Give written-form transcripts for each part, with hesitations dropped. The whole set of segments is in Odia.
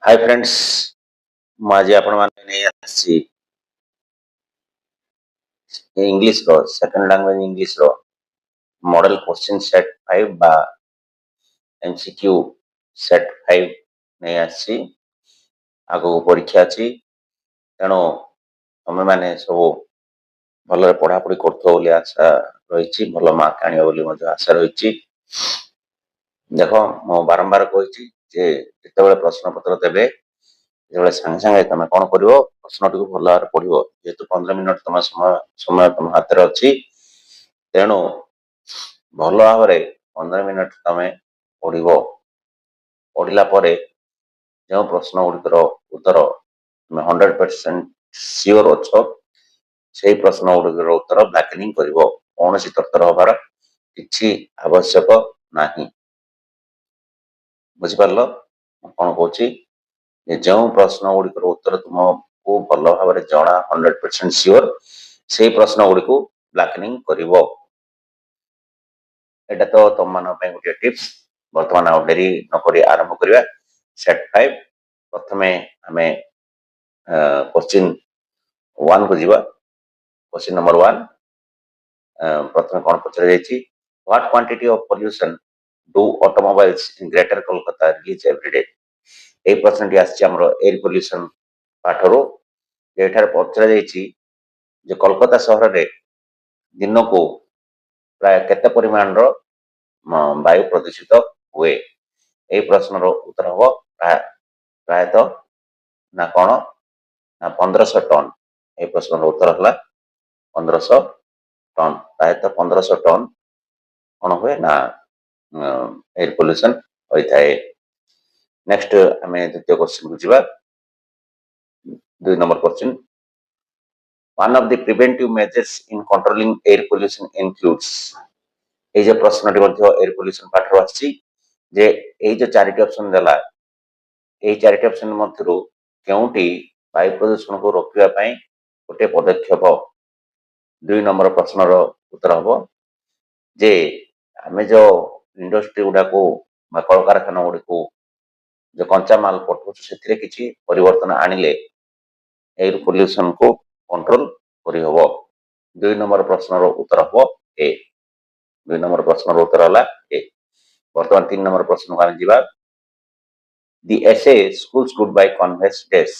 हाय फ्रेंड्स आज आपण माने नहीं आसी इंग्लिश रो सेकंड लैंग्वेज इंग्लिश रो मॉडल क्वेश्चन सेट 5 बा एमसीक्यू सेट 5 नहीं आसी आगो परीक्षा अछि तेणु तमे माने सब भल पढ़ा पढ़ी करथो बोली आशा रही भल मार्क आनियो बोली मजे आशा रही देखो मो बारंबार कहि जे जेतेबेले प्रश्न पत्र देबे जो सांगे सांगे तुम कौन कर प्रश्न टी भल भाव पढ़ जेहतु 15 मिनट तुम समय तुम हाथ में अच्छी तेणु भल भाव 15 मिनट तुम पढ़ पढ़ला जो प्रश्न गुड़िकर उत्तर तुम 100% सियोर अच्छ से प्रश्न गुड़िकर उत्तर ब्लैकनिंग कर कौन तरतर हबार कि आवश्यक ना बुझिपार कौन कौन जो प्रश्न गुड़िकर उत्तर तुमको भल भाव जना 100% सियोर से प्रश्न गुड़ी को ब्लैकनिंग कर तो तुम मान गोटे टिप्स बर्तमान आ डेरी नक आरंभ करवा सेट 5 प्रथम आम क्वेश्चन 1 को जीवा क्वेश्चन नंबर 1 प्रथम कौन पचर what quantity of pollution do automobiles in greater Kolkata reach everyday ए प्रश्न टी आमर एयर पोल्यूशन पाठर ये पचर कोलकाता सहर में दिन को प्राय केते परिमाण वायु प्रदूषित हुए यही प्रश्न उत्तर हम प्रायतः ना कौन ना 1500 टन ये प्रश्न उत्तर है 1500 टन प्रायतः 1500 टन कौन हुए ना एयर पोल्यूशन होता है। नेक्स्ट आम द्वितीय क्वेश्चन को जीवा 2 number question one of the preventive measures in controlling air pollution includes ये जो प्रश्न एयर पोल्यूशन पाठ जे ये जो चारिटी ऑप्शन देला ये चारिटी ऑप्शन मध्य केउटी वायु प्रदूषण को रोकने गोटे पदक्षेप 2 नंबर प्रश्न उत्तर हम जे आम जो इंडस्ट्री गुड़ा को कल कारखाना गुड़ी को जो कंचा माल पठाऊ से किसी परिवर्तन आनिले एयर पोल्यूशन को कंट्रोल करहब 2 नंबर प्रश्न उत्तर हम ए 2 नंबर प्रश्न उत्तर है ए बर्तमान 3 नंबर प्रश्न को आम जीवा दि एसे स्कूल्स गुड बाय कन्वेक्स डेस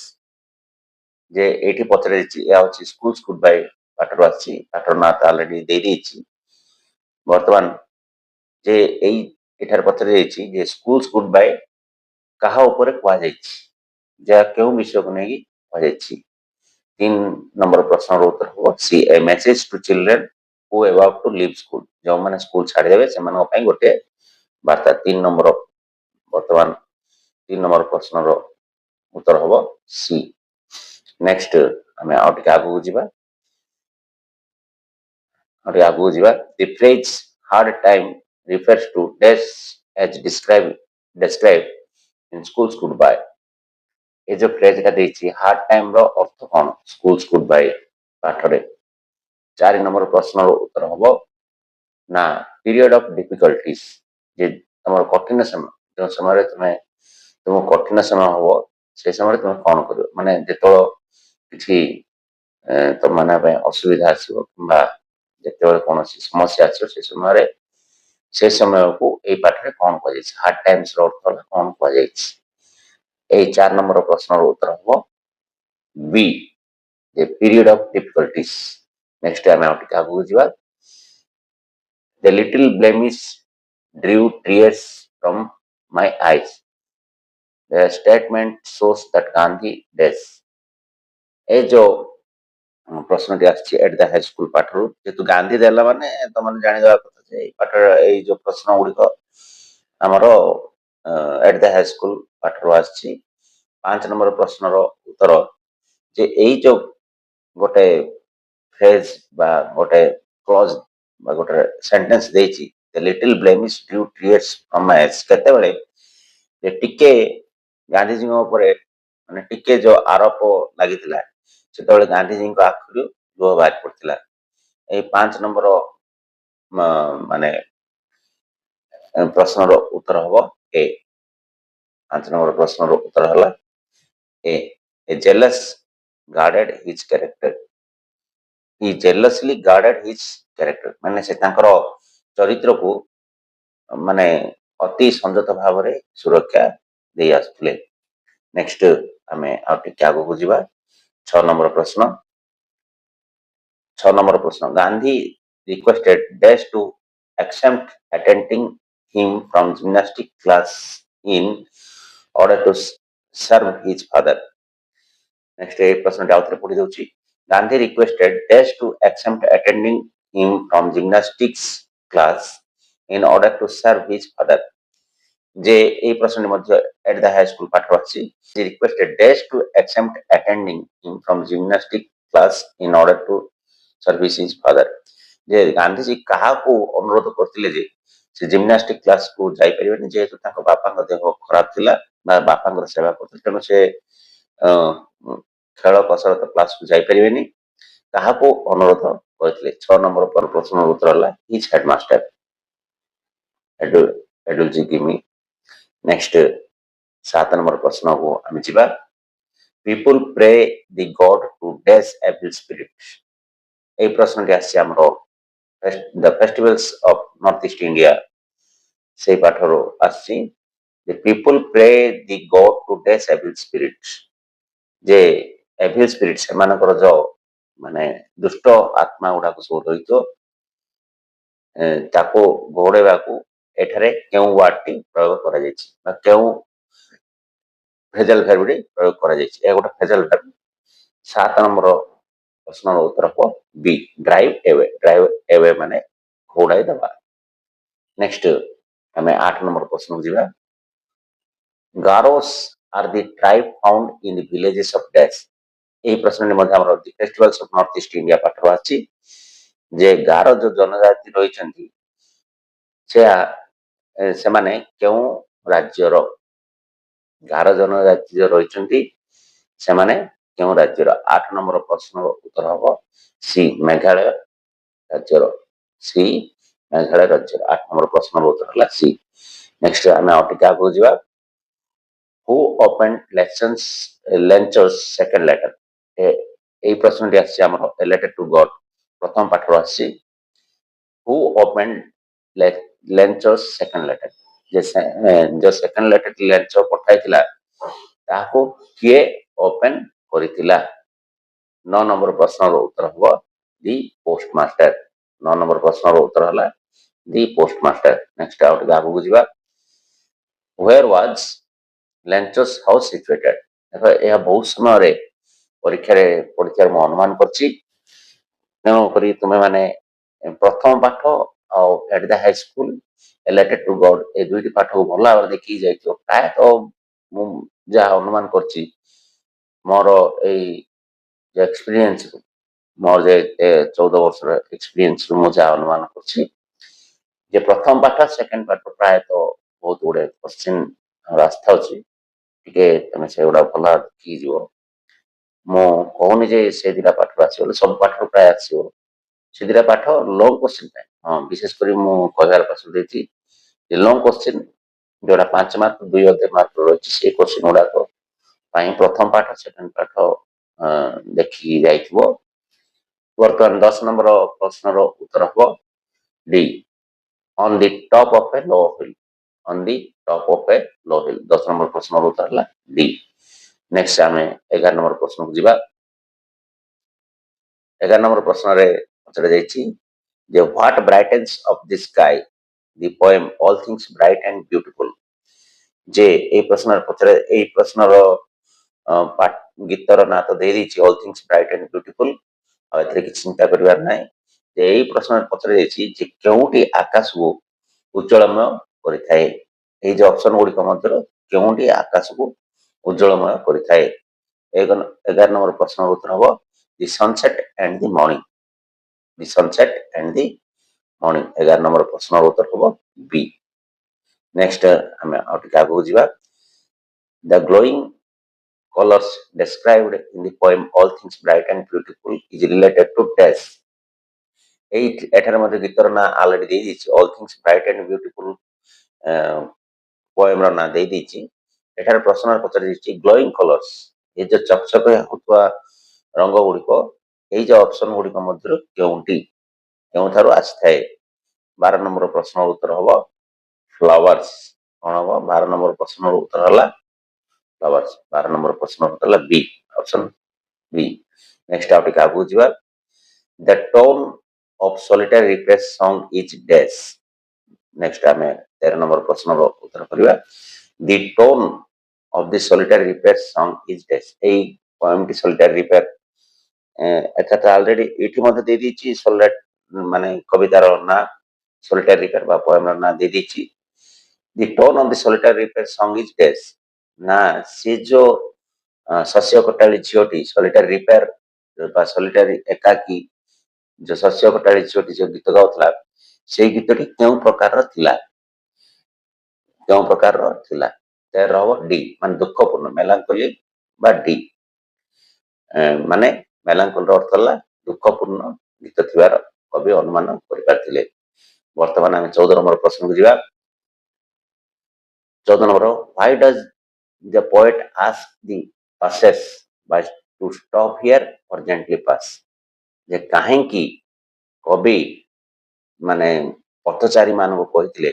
जे एठी पचरे स्कूल्स गुड बाय पाठर आसी पाठर ना तो ऑलरेडी दे देछि वर्तमान जे एई एठार पचरे जे स्कूल्स गुड बाय कहा ऊपर कहा जा क्यों विषय को नहीं कहा 3 नंबर प्रश्न उत्तर हो C a message to children who about to leave school जो माने स्कूल छाड़ी देबे से माने पई गोटे वार्ता 3 नंबर वर्तमान 3 नंबर प्रश्न उत्तर हम सी। नेक्स्ट आम आगू जीवा the phrase hard time refers to days as describe in schools good bye ये जो फ्रेज का देछि हार्ड टाइम रो अर्थ कौन स्कूल्स गुड बाय पाठरे 4 नंबर प्रश्न उत्तर हम ना पीरियड ऑफ डिफिकल्टीज जे तुम कठिन समय जो समय तुम कठिन समय हम से समय तुम कौन कर माने जो किसी तुम माने असुविधा आसो कि कौन समस्या आसो से समय को यही पाठ कौन कह हार्ड टाइम्स अर्थ कौन कह 4 नंबर प्रश्न उत्तर हम B period of difficulties. Next आम आगू जीवा The little blemish drew tears from my eyes. The statement shows that Gandhi dash. ए जो प्रश्न टी एट द हाई स्कूल पाठर जेतु गांधी देला माने तो माने जानि देबा कथा जे पाठर ए जो प्रश्न गुडी को हमरो एट द हाई स्कूल पाठर आछि 5 नंबर प्रश्न रो उत्तर जे एई जो गोटे फ्रेज बा गोटे क्लॉज बा गोटे सेंटेंस देछि the little blemish due tears from my eyes केते बेले जे टिके गांधी जी ऊपर माने टिके जो आरोप लागितला सेते गांधी जी आखिर लुह बाहर पड़ता ये 5 नंबर माने प्रश्न उत्तर हम ए 5 नंबर प्रश्न उत्तर है A jealous guarded his character. He jealously guarded his character. ମାନେ ସେ ତାଙ୍କର ଚରିତ୍ରକୁ ମାନେ ଅତି ସଂଯତ ଭାବରେ ସୁରକ୍ଷା ଦେଇ ଆସୁଥିଲେ। ନେକ୍ସଟ ଆମେ ଆଉ ଟିକେ ଆଗକୁ ଯିବା। 6 ନମ୍ବର ପ୍ରଶ୍ନ। 6 ନମ୍ବର ପ୍ରଶ୍ନ। Gandhi requested Dash to accept attending him from gymnastic class in order to serve his father. Next ଏ ପ୍ରଶ୍ନଟି ଆଉଥରେ ପଢି ଦଉଛି। Gandhi requested Dash to accept attending him from gymnastics class in order to serve his father. ଯେ এই ପ୍ରଶ୍ନଟି ମଧ୍ୟ at the high school ପାଠ ଅଛି। He requested Dash to accept attending him from gymnastic class in order to service his father. ଯେ ଗାନ୍ଧୀଜୀ କାହାକୁ ଅନୁରୋଧ କରିଥିଲେ ଯେ ସେ ଜିମ୍ନାଷ୍ଟିକ କ୍ଲାସକୁ ଯାଇପାରିବେନି ଯେହେତୁ ତାଙ୍କ ବାପାଙ୍କ ଦେହ ଖରାପ ଥିଲା ବା ବାପାଙ୍କର ସେବା କରୁଥିଲେ ତେଣୁ ସେ ଖେଳ କସରତ କ୍ଲାସକୁ ଯାଇପାରିବେନି କାହାକୁ ଅନୁରୋଧ କରିଥିଲେ। 6 ନମ୍ବର ପ୍ରଶ୍ନର ଉତ୍ତର ହେଲା his headmaster Edulji Gimi. Next 7 number ପ୍ରଶ୍ନକୁ ଆମେ ଯିବା। People pray the god to dash evil spirit. এই প্রশ্নটি আসছে আমার the festivals of northeast India সেই পাঠর আসছি। the people pray the god to dash evil spirits। যে evil spirits ସେମାନଙ୍କର ଯୋଉ ମାନେ ଦୁଷ୍ଟ ଆତ୍ମା ଗୁଡାକ ସବୁ ରହିଥିବ ତାକୁ ଘୋଡେଇବାକୁ ଏଠାରେ କେଉଁ ୱାର୍ଡଟି ପ୍ରୟୋଗ କରାଯାଇଛି ବା କେଉଁ ଭେଜାଲ ଭେର୍ବଟି ପ୍ରୟୋଗ କରାଯାଇଛି। ଏହା ଗୋଟେ ଭେଜାଲ ଭେର୍ବ। 7 ନମ୍ବର ପ୍ରଶ୍ନର ଉତ୍ତର ହେବ B drive away. Drive away ମାନେ ଘୋଡାଇ ଦେବା। ନେକ୍ସଟ ଆମେ 8 ନମ୍ବର ପ୍ରଶ୍ନକୁ ଯିବା। Garos are the tribe found in the villages of dash. ଏହି ପ୍ରଶ୍ନଟି ମଧ୍ୟ ଆମର the festivals of north east India ପାଠରୁ ଆସିଛି। ଯେ ଗାରୋ ଯୋଉ ଜନଜାତି ରହିଛନ୍ତି ସେମାନେ କେଉଁ ରାଜ୍ୟର ଗାରୋ ଜନଜାତି ଯୋଉ ରହିଛନ୍ତି ସେମାନେ କେଉଁ ରାଜ୍ୟର। 8 ନମ୍ବର ପ୍ରଶ୍ନର ଉତ୍ତର ହେବ ସି ମେଘାଳୟ ରାଜ୍ୟର। ସି ମେଘାଳୟ ରାଜ୍ୟର 8 ନମ୍ବର ପ୍ରଶ୍ନର ଉତ୍ତର ହେଲା ସି। ନେକ୍ସଟ ଆମେ ଆଉ ଟିକେ ଆଗକୁ ଯିବା। ହୁ ଓପେନ୍ଡ ଲେଞ୍ଚର୍ସ ସେକେଣ୍ଡ ଲେଟର। এই ପ୍ରଶ୍ନଟି ଆସିଛି ଆମର ଏ ଲେଟର ଟୁ ଗଡ୍ ପ୍ରଥମ ପାଠରୁ ଆସିଛି। ହୁ ଓପେନ୍ଡ ଲେଞ୍ଚର୍ସ ସେକେଣ୍ଡ ଲେଟର। ଯୋଉ ସେକେଣ୍ଡ ଲେଟର ଲେଞ୍ଚର ପଠାଇଥିଲା ତାହାକୁ କିଏ ଓପେନ କରିଥିଲା। 9 ନମ୍ବର ପ୍ରଶ୍ନର ଉତ୍ତର ହେବ ଦି ପୋଷ୍ଟ ମାଷ୍ଟର। 9 ନମ୍ବର ପ୍ରଶ୍ନର ଉତ୍ତର ହେଲା ଦି ପୋଷ୍ଟ ମାଷ୍ଟର। ନେକ୍ସଟ ଆଉ ଟିକେ ଆଗକୁ ଯିବା। Where was Lencher's house situated. ଦେଖ ଏହା ବହୁତ ସମୟରେ ପରୀକ୍ଷାରେ ପଡିଥିବାର ମୁଁ ଅନୁମାନ କରିଛି। ତେଣୁକରି ତୁମେ ମାନେ ପ୍ରଥମ ପାଠ ଆଉ ଏଟ ଦ ହାଇ ସ୍କୁଲ ଏ ଲେଟର ଟୁ ଗଡ୍ ଏ ଦୁଇଟି ପାଠକୁ ଭଲ ଭାବରେ ଦେଖିକି ଯାଇଥିବ। ପ୍ରାୟତଃ ମୁଁ ଯାହା ଅନୁମାନ କରିଛି ମୋର ଏଇ ଏକ୍ସପିରିଏନ୍ସ ମୋର ଯେ 14 ବର୍ଷର ଏକ୍ସପିରିଏନ୍ସରୁ ମୁଁ ଯାହା ଅନୁମାନ କରୁଛି ଯେ ପ୍ରଥମ ପାଠ ସେକେଣ୍ଡ ପାଠ ପ୍ରାୟତଃ ବହୁତ ଗୁଡେ କୋଶ୍ଚିନ୍ ରାସ୍ତା ଅଛି ଟିକେ ତମେ ସେଗୁଡା ଭଲ ଦେଖିକି ଯିବ। ମୁଁ କହୁନି ଯେ ସେ ଦିଟା ପାଠରୁ ଆସିବ ବୋଲି ସବୁ ପାଠରୁ ପ୍ରାୟ ଆସିବ। ସେ ଦିଟା ପାଠ ଲଙ୍ଗ କୋଶ୍ଚିନ୍ ପାଇଁ ହଁ ବିଶେଷ କରି ମୁଁ କହିବାର ପ୍ରଶ୍ନ ଦେଇଛି ଯେ ଲଙ୍ଗ କୋଶ୍ଚିନ୍ ଯୋଉଟା 5 ମାର୍କ 2 ଅଧେ ମାର୍କ ରହିଛି ସେଇ କୋଶ୍ଚିନ୍ ଗୁଡାକ ପାଇଁ ପ୍ରଥମ ପାଠ ସେକେଣ୍ଡ ପାଠ ଦେଖିକି ଯାଇଥିବ। ବର୍ତ୍ତମାନ 10 ନମ୍ବର ପ୍ରଶ୍ନର ଉତ୍ତର ହେବ D on the top of a low hill. On the top of a low hill 10 number ପ୍ରଶ୍ନର ଉତ୍ତର ହେଲା ଡି। ନେକ୍ସଟ ଆମେ 11 ନମ୍ବର ପ୍ରଶ୍ନକୁ ଯିବା। 11 ନମ୍ବର ପ୍ରଶ୍ନରେ ପଚରା ଯାଇଛି ଯେ what brightness of the sky the poem all things bright and beautiful. ଯେ ଏଇ ପ୍ରଶ୍ନର ଗୀତର ନାଁ ତ ଦେଇଦେଇଛି all things bright and beautiful. ଆଉ ଏଥିରେ କିଛି ଚିନ୍ତା କରିବାର ନାହିଁ ଯେ ଏଇ ପ୍ରଶ୍ନରେ ପଚରା ଯାଇଛି ଯେ କେଉଁଟି ଆକାଶକୁ ଉଜ୍ଜଳମୟ କରିଥାଏ। ଏଇ ଯୋଉ ଅପସନ ଗୁଡିକ ମଧ୍ୟରୁ କେଉଁଟି ଆକାଶକୁ ଉଜ୍ଜଳମୟ କରିଥାଏ। 11 ନମ୍ବର ପ୍ରଶ୍ନର ଉତ୍ତର ହେବ the sunset and the morning. The sunset and the morning 11 number ପ୍ରଶ୍ନର ଉତ୍ତର ହେବ ବି। ନେକ୍ସଟ ଆମେ ଆଉ ଟିକେ ଆଗକୁ ଯିବା। ଦ glowing colors described in the poem all things bright and beautiful is related to dash। ଏଠାରେ ମଧ୍ୟ ଗୀତର ନାଁ ଅଲରେଡି ଦେଇଦେଇଛି all things bright and beautiful ପୋଏମର ନାଁ ଦେଇଦେଇଛି। ଏଠାରେ ପ୍ରଶ୍ନରେ ପଚାରିଯାଇଛି ଗ୍ଲୋଇଂ କଲର୍ସ ଏ ଯୋଉ ଚକଚକ ହେଉଥିବା ରଙ୍ଗ ଗୁଡ଼ିକ ଏଇ ଯୋଉ ଅପସନ ଗୁଡ଼ିକ ମଧ୍ୟରୁ କେଉଁଠାରୁ ଆସିଥାଏ? 12 ନମ୍ବର ପ୍ରଶ୍ନର ଉତ୍ତର ହବ ଫ୍ଲାୱାର୍ସ। କଣ ହବ? 12 ନମ୍ବର ପ୍ରଶ୍ନର ଉତ୍ତର ହେଲା ଫ୍ଲାୱାର୍ସ। 12 ନମ୍ବର ପ୍ରଶ୍ନର ଉତ୍ତର ହେଲା ବି, ଅପସନ ବି। ନେକ୍ସଟ ଆଉ ଟିକେ ଆଗକୁ ଯିବା। The tone of solitary refresh song is dash. Next ଆମେ 13 ନମ୍ବର ପ୍ରଶ୍ନର ଉତ୍ତର କରିବା। The tone of the solitary refresh song is dash. ଏଇ ପଏମଟି ସଲିଟାରୀ ରିପେୟାର ଏଟା ତ ଅଲରେଡି ଏଠି ମଧ୍ୟ ଦେଇ ଦେଇଛି ମାନେ କବିତାର ନାଁ ସଲିଟାରୀ ରିପେୟାର ବା ପଏମର ନାଁ ଦେଇ ଦେଇଛି। The tone of the solitary repair song is dash. ନା ସେ ଯୋଉ ଶସ୍ୟ କଟାଳି ଝିଅଟି ସଲିଟାରୀ ରିପେୟାର ବା ସଲିଟାରୀ ଏକାକୀ ଯୋଉ ଶସ୍ୟ କଟାଳି ଝିଅଟି ଯୋଉ ଗୀତ ଗାଉଥିଲା ସେଇ ଗୀତଟି କେଉଁ ପ୍ରକାରର ଥିଲା? କେଉଁ ପ୍ରକାରର ଥିଲା? ତେର ହବ ଡି, ମାନେ ଦୁଃଖପୂର୍ଣ୍ଣ, ମେଲାଙ୍କୋଲି ବା ଡି। ମାନେ ମେଲାଙ୍କୋଲିର ଅର୍ଥ ହେଲା ଦୁଃଖପୂର୍ଣ୍ଣ ଗୀତ ଥିବାର କବି ଅନୁମାନ କରିପାରିଥିଲେ। ବର୍ତ୍ତମାନ ଆମେ 14 ନମ୍ବର ପ୍ରଶ୍ନକୁ ଯିବା। 14 number, why does the poet ask the passers by to stop here or gently pass? ଯେ କାହିଁକି କବି ମାନେ ପଥଚାରୀ ମାନଙ୍କୁ କହିଥିଲେ,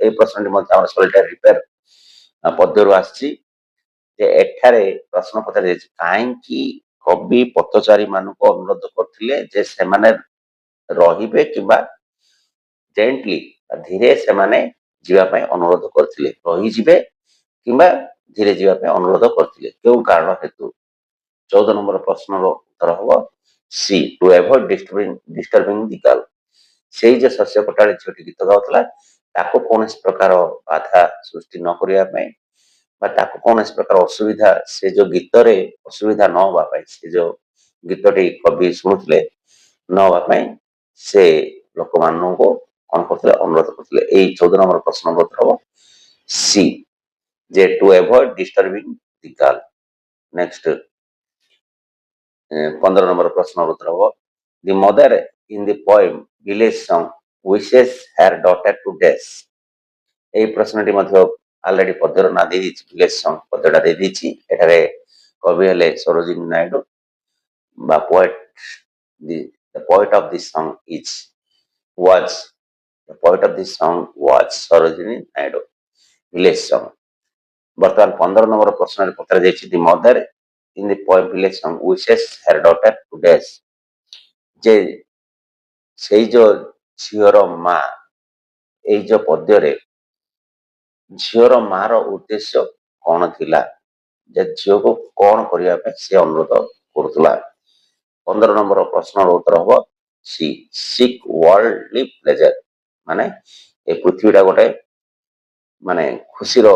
এই ପ୍ରଶ୍ନଟି ମଧ୍ୟ ଆମର ସଲିଟାରୀ ରିପେୟାର ପଦ୍ୟରୁ ଆସିଛି। ଯେ ଏଠାରେ ପ୍ରଶ୍ନ ପଚରାଯାଇଛି କାହିଁକି କବି ପଥଚାରୀ ମାନଙ୍କୁ ଅନୁରୋଧ କରିଥିଲେ ଯେ ସେମାନେ ରହିବେ କିମ୍ବା ଜେଣ୍ଟଲି ଧୀରେ ସେମାନେ ଯିବା ପାଇଁ ଅନୁରୋଧ କରିଥିଲେ, ରହିଯିବେ କିମ୍ବା ଧୀରେ ଯିବା ପାଇଁ ଅନୁରୋଧ କରିଥିଲେ କେଉଁ କାରଣ ହେତୁ? 14 ନମ୍ବର ପ୍ରଶ୍ନର ଉତ୍ତର ହବ ସି, ଟୁ ଆଭଏଡ ଡିଷ୍ଟର୍ବିଂ ଦି ଗାର୍ଲ। ସେଇ ଯେ ଶସ୍ୟ କଟାଳି ଝିଅଟି ଗୀତ ଗାଉଥିଲା ତାକୁ କୌଣସି ପ୍ରକାର ବାଧା ସୃଷ୍ଟି ନ କରିବା ପାଇଁ ବା ତାକୁ କୌଣସି ପ୍ରକାର ଅସୁବିଧା, ସେ ଯୋଉ ଗୀତରେ ଅସୁବିଧା ନ ହବା ପାଇଁ, ସେ ଯୋଉ ଗୀତଟି କବି ଶୁଣୁଥିଲେ ନ ହବା ପାଇଁ ସେ ଲୋକମାନଙ୍କୁ କଣ କରୁଥିଲେ? ଅନୁରୋଧ କରୁଥିଲେ। ଏଇ 14 ନମ୍ବର ପ୍ରଶ୍ନର ଉତ୍ତର ହବ ସି, ଯେ ଟୁ ଆଭଏଡ ଡିଷ୍ଟର୍ବିଂ ଦି ଗାର୍ଲ। ନେକ୍ସଟ 15 ନମ୍ବର ପ୍ରଶ୍ନର ଉତ୍ତର ହବ ଦି mother in the poem village song wishes her daughter to dash। এই ପ୍ରଶ୍ନଟି ମଧ୍ୟ ଅଲରେଡି ପଦ୍ୟର ନାଁ ଦେଇଦେଇଛି, ଭିଲେଜ ସଙ୍ଗ ପଦ୍ୟଟା ଦେଇଦେଇଛି। ଏଠାରେ କବି ହେଲେ ସରୋଜିନୀ ନାଇଡୁ ବା poet the poet of this song was the poet of this song was Sarojini Naidu. Village song. ବର୍ତ୍ତମାନ 15 ନମ୍ବର ପ୍ରଶ୍ନରେ ପଚରାଯାଇଛି the mother in the poem village song wishes her daughter to dash। ଯେ ସେଇ ଯୋଉ ଝିଅର ମା, ଏଇ ଯୋଉ ପଦ୍ୟରେ ଝିଅର ମାର ଉଦ୍ଦେଶ୍ୟ କଣ ଥିଲା, ଯେ ଝିଅକୁ କଣ କରିବା ପାଇଁ ସେ ଅନୁରୋଧ କରୁଥିଲା? 15 ନମ୍ବର ପ୍ରଶ୍ନର ଉତ୍ତର ହବ ସି, ସିକ୍ ୱାର୍ଲଡଲି ପ୍ଲେଜର। ମାନେ ଏ ପୃଥିବୀଟା ଗୋଟେ ମାନେ ଖୁସିର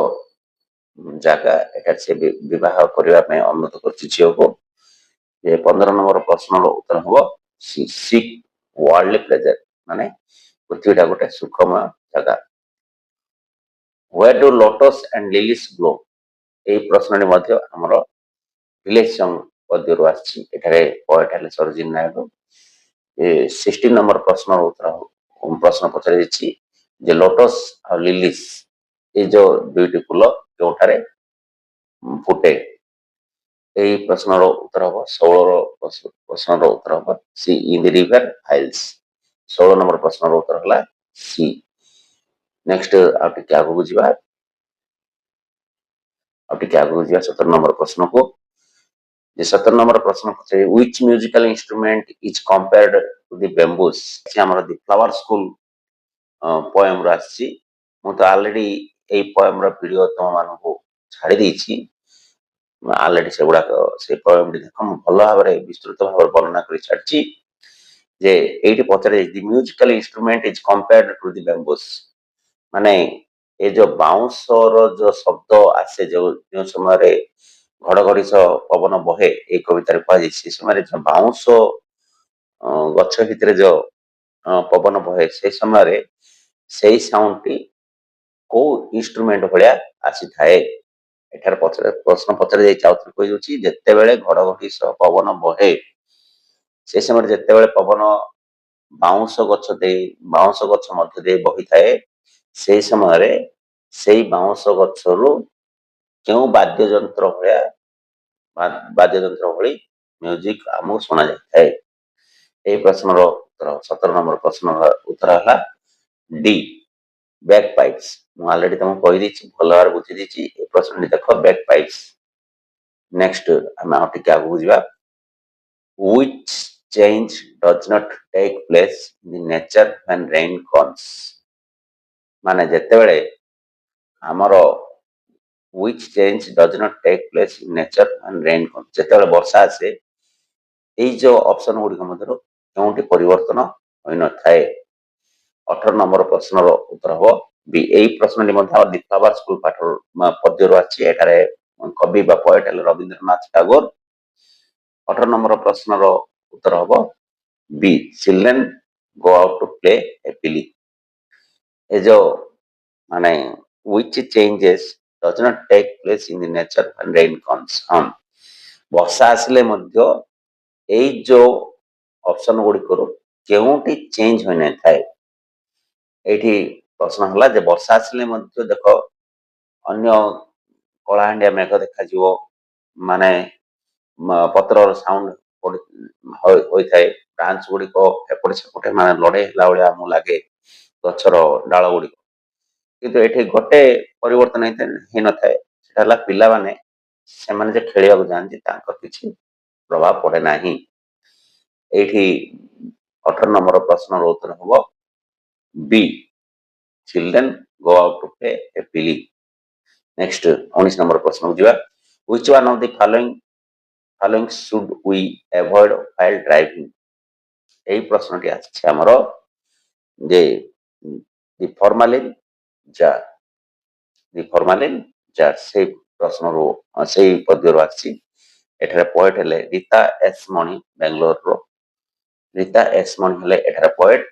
ଜାଗା, ଏଠାରେ ସେ ବିବାହ କରିବା ପାଇଁ ଅନୁରୋଧ କରୁଛି ଝିଅକୁ। 15 ନମ୍ବର ପ୍ରଶ୍ନର ଉତ୍ତର ହବ ସି, ସିକ୍ ୱାର୍ଲଡଲି ପ୍ଲେଜର। ମାନେ ପୃଥିବୀଟା ଗୋଟେ ସୁଖମୟ ଜାଗା। Where do lotus and lilies grow? এই ପ୍ରଶ୍ନଟି ମଧ୍ୟ ଆମର ଭିଲେଜ ସଙ୍ଗ ପଦ୍ୟରୁ ଆସିଛି। ଏଠାରେ ପଏଟ ହେଲେ ସରୋଜିନୀ ନାଇଡୁ। 16 ନମ୍ବର ପ୍ରଶ୍ନ ପଚରାଯାଇଛି ଯେ ଲୋଟସ୍ ଆଉ ଲିଲିସ୍ ଏଇ ଯୋଉ ଦୁଇଟି ଫୁଲ କେଉଁଠାରେ ଫୁଟେ? এই ପ୍ରଶ୍ନର ଉତ୍ତର ହବ 16 ପ୍ରଶ୍ନର ଉତ୍ତର ହବ C, in the river hills. 16 number ପ୍ରଶ୍ନର ଉତ୍ତର ହେଲା ସି। ନେକ୍ସଟ ଆଉ ଟିକେ ଆଗକୁ ଯିବା। 17 ନମ୍ବର ପ୍ରଶ୍ନକୁ। ଯେ 17 ନମ୍ବର ପ୍ରଶ୍ନ ପଚାରେ which musical instrument is compared to the bamboos? ଆମର ଦି ଫ୍ଲାୱାର ସ୍କୁଲ ପଏମରୁ ଆସିଛି। ମୁଁ ତ ଅଲରେଡି ଏଇ ପଏମର ଭିଡିଓ ତମମାନଙ୍କୁ ଛାଡି ଦେଇଛି। ଅଲରେଡି ସେଗୁଡାକ ସେ ପଏମଟି ଦେଖ, ମୁଁ ଭଲ ଭାବରେ ବିସ୍ତୃତ ଭାବରେ ବର୍ଣ୍ଣନା କରି ଛାଡିଛି। ଯେ ଏଇଠି ପଚାରେ ଦି ମ୍ୟୁଜିକାଲ ଇନଷ୍ଟ୍ରୁମେଣ୍ଟ ଇଜ କମ୍ପେୟାର୍ଡ ଟୁ ଦି ବ୍ୟାମ୍ବୁସ୍। ମାନେ ଏ ଯୋଉ ବାଉଁଶର ଯୋଉ ଶବ୍ଦ ଆସେ, ଯେଉଁ ସମୟରେ ଘଡଘଡି ସହ ପବନ ବହେ, ଏଇ କବିତାରେ କୁହାଯାଇଛି ସେ ସମୟରେ ଯୋଉ ବାଉଁଶ ଗଛ ଭିତରେ ଯୋଉ ପବନ ବହେ ସେଇ ସମୟରେ ସେଇ ସାଉଣ୍ଡଟି କୋଉ ଇନଷ୍ଟ୍ରୁମେଣ୍ଟ ଭଳିଆ ଆସିଥାଏ? ଏଠାରେ ପ୍ରଶ୍ନ ପଚରାଯାଇଛି, ଆଉଥରେ କହିଦେଉଛି, ଯେତେବେଳେ ଘଡଘଡି ସହ ପବନ ବହେ ସେ ସମୟରେ ଯେତେବେଳେ ପବନ ବାଉଁଶ ଗଛ ମଧ୍ୟ ଦେଇ ବହିଥାଏ, ସେଇ ସମୟରେ ସେଇ ବାଉଁଶ ଗଛରୁ କେଉଁ ବାଦ୍ୟ ଯନ୍ତ୍ର ଭଳିଆ ବାଦ୍ୟଯନ୍ତ୍ର ଭଳି ମ୍ୟୁଜିକ ଆମକୁ ଶୁଣାଯାଇଥାଏ। ଏହି ପ୍ରଶ୍ନର ଉତ୍ତର 17 ନମ୍ବର ପ୍ରଶ୍ନର ଉତ୍ତର ହେଲା ଡି ବ୍ୟାକ୍ ପାଇପ୍ସ। ମୁଁ ଅଲରେଡି ତମକୁ କହିଦେଇଛି, ଭଲ ଭାବରେ ବୁଝି ଦେଇଛି। ଏ ପ୍ରଶ୍ନଟି ଦେଖ ବ୍ୟାକ୍ ପାଇପ୍ସ। ନେକ୍ସଟ ଆମେ ଆଉ ଟିକେ ଆଗକୁ ଯିବା। Which change does not take place in nature when rain comes? ମାନେ ଯେତେବେଳେ ଆମର which change does not take place in nature when rain comes, ଯେତେବେଳେ ବର୍ଷା ଆସେ ଏଇ ଯୋଉ ଅପସନ ଗୁଡିକ ମଧ୍ୟରୁ କେଉଁଠି ପରିବର୍ତ୍ତନ ହୋଇନଥାଏ। 18 ନମ୍ବର ପ୍ରଶ୍ନର ଉତ୍ତର ହବ ବି। ଏଇ ପ୍ରଶ୍ନଟି ମଧ୍ୟ ଆମ ଦୀପାବର ସ୍କୁଲ ପାଠ ପଦ୍ୟରୁ ଆସିଛି। ଏଠାରେ କବି ବା ପଏଟ ହେଲେ ରବୀନ୍ଦ୍ରନାଥ ଟାଗୋର। 18 ନମ୍ବର ପ୍ରଶ୍ନର ଉତ୍ତର ହବ B. Children go out to play happily. ଏ ଯୋଉ ମାନେ which changes does not take place in the nature when rain comes। ହଁ, ବର୍ଷା ଆସିଲେ ମଧ୍ୟ ଏଇ ଯୋଉ ଅପସନ ଗୁଡିକରୁ କେଉଁଠି ଚେଞ୍ଜ ହୋଇନଥାଏ। ଏଇଠି ପ୍ରଶ୍ନ ହେଲା ଯେ ବର୍ଷା ଆସିଲେ ମଧ୍ୟ ଦେଖ ଅନ୍ୟ କଳାହାଣ୍ଡିଆ ମେଘ ଦେଖାଯିବ, ମାନେ ପତ୍ରର ସାଉଣ୍ଡ ହୋଇଥାଏ, ବ୍ରାଞ୍ଚ ଗୁଡିକ ଏପଟେ ସେପଟେ ମାନେ ଲଢେଇ ହେଲା ଭଳିଆ ଆମକୁ ଲାଗେ ଗଛର ଡାଳ ଗୁଡିକ। କିନ୍ତୁ ଏଠି ଗୋଟେ ପରିବର୍ତ୍ତନ ହେଇନଥାଏ, ସେଟା ହେଲା ପିଲାମାନେ ସେମାନେ ଯେ ଖେଳିବାକୁ ଯାଆନ୍ତି ତାଙ୍କର କିଛି ପ୍ରଭାବ ପଡେ ନାହିଁ। ଏଇଠି 18 ନମ୍ବର ପ୍ରଶ୍ନର ଉତ୍ତର ହବ B. Children go out to play happily. Next 19 number ପ୍ରଶ୍ନକୁ ଯିବା। Which one of the following should we avoid while driving? এই ପ୍ରଶ୍ନଟି ଆସିଛି ଆମର ଯେ ଦି ଫର୍ମାଲିନ ଜାର୍ ସେଇ ପ୍ରଶ୍ନରୁ ସେଇ ପଦ୍ୟରୁ ଆସିଛି। ଏଠାରେ ପଏଟ ହେଲେ ରୀତା ଏସ୍ ମଣି ବାଙ୍ଗାଲୋରର। ରୀତା ଏସ୍ ମଣି ହେଲେ ଏଠାରେ ପଏଟ।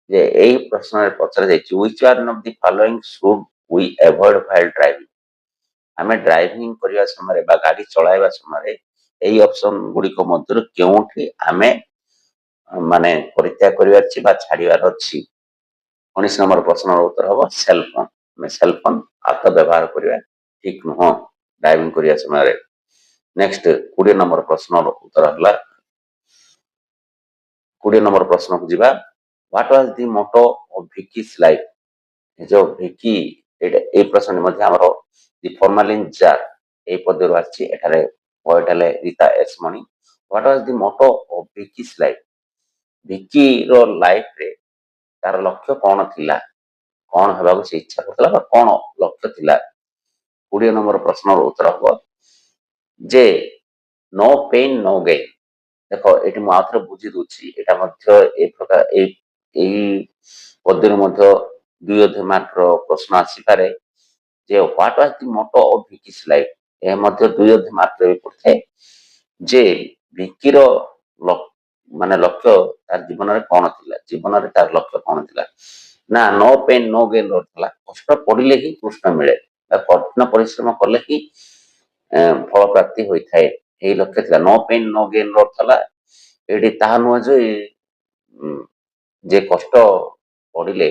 ଯେ ଏହି ପ୍ରଶ୍ନରେ ପଚରାଯାଇଛି which one of the following should we avoid while driving? ଆମେ ଡ୍ରାଇଭିଂ କରିବା ସମୟରେ ବା ଗାଡି ଚଳାଇବା ସମୟରେ ଏଇ ଅପସନ ଗୁଡିକ ମଧ୍ୟରୁ କେଉଁଠି ଆମେ ମାନେ ପରିତ୍ୟାଗ କରିବାର ଅଛି ବା ଛାଡିବାର ଅଛି। 19 ନମ୍ବର ପ୍ରଶ୍ନର ଉତ୍ତର ହବ ସେଲଫୋନ। ଆମେ ସେଲଫୋନ ହାତ ବ୍ୟବହାର କରିବା ଠିକ ନୁହଁ ଡ୍ରାଇଭିଂ କରିବା ସମୟରେ। ନେକ୍ସଟ 20 ନମ୍ବର ପ୍ରଶ୍ନର ଉତ୍ତର ହେଲା 20 ନମ୍ବର ପ୍ରଶ୍ନକୁ ଯିବା। What was the motto of Vicky's life? ଯୋଉ ଭିକି ଏଇ ପ୍ରଶ୍ନଟି ମଧ୍ୟ ଆମର ଦି ଫର୍ମାଲିନ ଜାର୍ ଏଇ ପଦ୍ୟରୁ ଆସିଛି। ଏଠାରେ ପଏଟ ହେଲେ Rita S Mani. What was the motto of Vicky's life? ଭିକିର ଲାଇଫରେ ତାର ଲକ୍ଷ୍ୟ କଣ ଥିଲା, କଣ ହେବାକୁ ସେ ଇଚ୍ଛା କରୁଥିଲା ବା କଣ ଲକ୍ଷ୍ୟ ଥିଲା। 20 ନମ୍ବର ପ୍ରଶ୍ନର ଉତ୍ତର ହବ ଯେ नो पेन नो गेन। ଦେଖ ଏଠି ମୁଁ ଆଉ ଥରେ ବୁଝି ଦଉଛି, ଏଇଟା ମଧ୍ୟ ଏଇ ପ୍ରକାର ଏଇ ପଦ୍ୟରୁ ମଧ୍ୟ 2 ମାର୍କର ପ୍ରଶ୍ନ ଆସିପାରେ ଯେ what was the motto of Vicky's life. ଏହା ମଧ୍ୟ 2 ମାର୍କରେ ବି ପଡିଥାଏ ଯେ ଭିକିର ମାନେ ଲକ୍ଷ୍ୟ ତାର ଜୀବନରେ କଣ ଥିଲା, ଜୀବନରେ ତାର ଲକ୍ଷ୍ୟ କଣ ଥିଲା। ନା नो पेन नो गेन ଥିଲା, କଷ୍ଟ ପଡିଲେ ହିଁ କୃଷ୍ଣ ମିଳେ, କଠିନ ପରିଶ୍ରମ କଲେ ହିଁ ଫଳ ପ୍ରାପ୍ତି ହୋଇଥାଏ। ଏଇ ଲକ୍ଷ୍ୟ ଥିଲା। नो पेन नो गेन ଥିଲା। ଏଠି ତାହା ନୁହଁ ଯେ କଷ୍ଟ ପଡିଲେ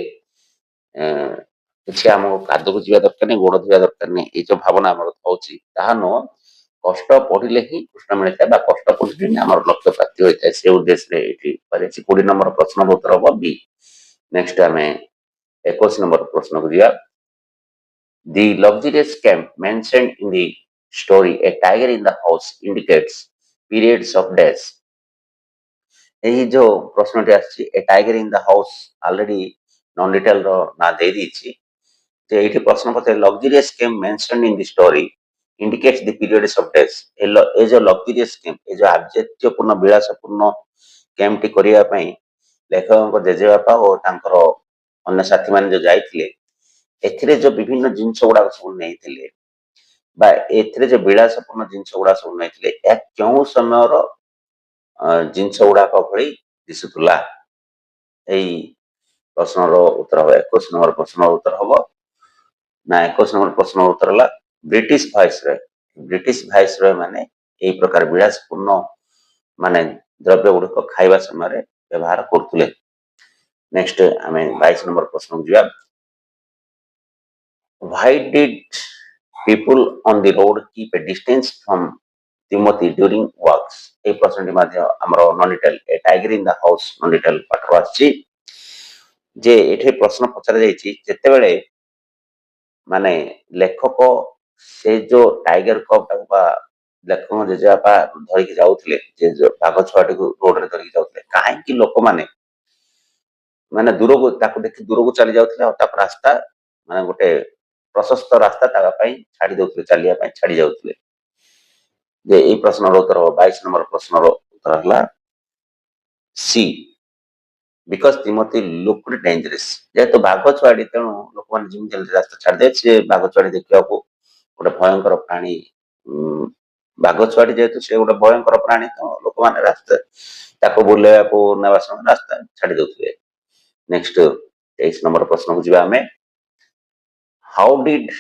କିଛି ଆମକୁ କାଦକୁ ଯିବା ଦରକାର ନାହିଁ, ଗୋଡ ଧୋଇବା ଦରକାର ନାହିଁ, ଏଇ ଯୋଉ ଭାବନା ଆମର ହଉଛି ତାହା ନୁହଁ। କଷ୍ଟ ପଡିଲେ ହିଁ କୃଷ୍ଣ ମିଳିଥାଏ ବା କଷ୍ଟ ପଡିଲେ ହିଁ ଆମର ଲକ୍ଷ୍ୟ ପ୍ରାପ୍ତି ହୋଇଥାଏ, ସେ ଉଦ୍ଦେଶ୍ୟରେ ଏଠି କରାଯାଇଛି। 20 ନମ୍ବର ପ୍ରଶ୍ନର ଉତ୍ତର ହବ ବି। ନେକ୍ସଟ ଆମେ 21 ନମ୍ବର ପ୍ରଶ୍ନକୁ ଯିବା। The luxurious camp mentioned in the story A Tiger in the House indicates periods of days। ଏହି ଯୋଉ ପ୍ରଶ୍ନଟି ଆସିଛି a tiger in the house already ନନ୍ ଡିଟେଲର ନାଁ ଦେଇ ଦେଇଛି। ଯେ ଏଇଠି ପ୍ରଶ୍ନ ପଚାରେ luxurious came mentioned in the story indicates the periods of days. ଏ ଯୋଉ ଲକ୍ସୁରିୟସ୍ କେମ୍, ଏ ଯୋଉ ଆବଶ୍ୟକପୂର୍ଣ୍ଣ ବିଳାସପୂର୍ଣ୍ଣ କେମ୍ପଟି କରିବା ପାଇଁ ଲେଖକଙ୍କ ଜେଜେବାପା ଓ ତାଙ୍କର ଅନ୍ୟ ସାଥୀମାନେ ଯୋଉ ଯାଇଥିଲେ, ଏଥିରେ ଯୋଉ ବିଭିନ୍ନ ଜିନିଷ ଗୁଡାକ ସବୁ ନେଇଥିଲେ ବା ଏଥିରେ ଯୋଉ ବିଳାସପୂର୍ଣ୍ଣ ଜିନିଷ ଗୁଡାକ ସବୁ ନେଇଥିଲେ, ଏହା କେଉଁ ସମୟର ଜିନିଷ ଗୁଡାକ ଭଳି ଦିଶୁଥିଲା। ଏଇ ପ୍ରଶ୍ନର ଉତ୍ତର ହବ 21 ନମ୍ବର ପ୍ରଶ୍ନର ଉତ୍ତର ହବ ନା 21 ନମ୍ବର ପ୍ରଶ୍ନର ଉତ୍ତର ହେଲା ବ୍ରିଟିଶ ଭାଇସରୟ। ବ୍ରିଟିଶ ଭାଇସରୟ ମାନେ ଏଇ ପ୍ରକାର ବିଳାସପୂର୍ଣ୍ଣ ମାନେ ଦ୍ରବ୍ୟ ଗୁଡିକ ଖାଇବା ସମୟରେ ବ୍ୟବହାର କରୁଥିଲେ। ନେକ୍ସଟ ଆମେ 22 ନମ୍ବର ପ୍ରଶ୍ନକୁ ଯିବା। Why did people on the road keep a distance from Timothy during works এই প্রশ্নটি ମଧ୍ୟ ଆମର non-detail a tiger in the house non-detail ପାଠରୁ ଆସିଛି ଯେ ଏଠି ପ୍ରଶ୍ନ ପଚରା ଯାଇଛି ଯେତେବେଳେ ମାନେ ଲେଖକ ସେ ଯୋଉ ଟାଇଗର କପ୍ ବା ଲେଖକ ଜେଜେବାପା ଧରିକି ଯାଉଥିଲେ ଯେ ବାଘ ଛୁଆଟିକୁ ରୋଡରେ ଧରିକି ଯାଉଥିଲେ କାହିଁକି ଲୋକମାନେ ମାନେ ଦୂରକୁ ତାକୁ ଦେଖି ଦୂରକୁ ଚାଲି ଯାଉଥିଲେ ଆଉ ତାକୁ ରାସ୍ତା ମାନେ ଗୋଟେ ପ୍ରଶସ୍ତ ରାସ୍ତା ତା ପାଇଁ ଛାଡି ଦଉଥିଲେ ଚାଲିବା ପାଇଁ ଛାଡି ଯାଉଥିଲେ ଯେ ଏଇ ପ୍ରଶ୍ନର ଉତ୍ତର 22 ନମ୍ବର ପ୍ରଶ୍ନର ଉତ୍ତର ହେଲା ସି ବିକଜ ତିମୋଥି ଲୁକ୍ଡ ଡେଞ୍ଜରସ୍ ଯେହେତୁ ବାଘ ଛୁଆଟି ତେଣୁ ଲୋକମାନେ ଯେମିତି ରାସ୍ତା ଛାଡ଼ିଦେବେ ସେ ବାଘ ଛୁଆଟି ଦେଖିବାକୁ ଗୋଟେ ଭୟଙ୍କର ପ୍ରାଣୀ ବାଘ ଛୁଆଟି ଯେହେତୁ ସେ ଗୋଟେ ଭୟଙ୍କର ପ୍ରାଣୀ ତ ଲୋକମାନେ ରାସ୍ତା ତାକୁ ବୁଲେଇବାକୁ ନେବା ସମୟ ରାସ୍ତା ଛାଡି ଦଉଥିଲେ ନେକ୍ସଟ 23 ନମ୍ବର ପ୍ରଶ୍ନକୁ ଯିବା ଆମେ how did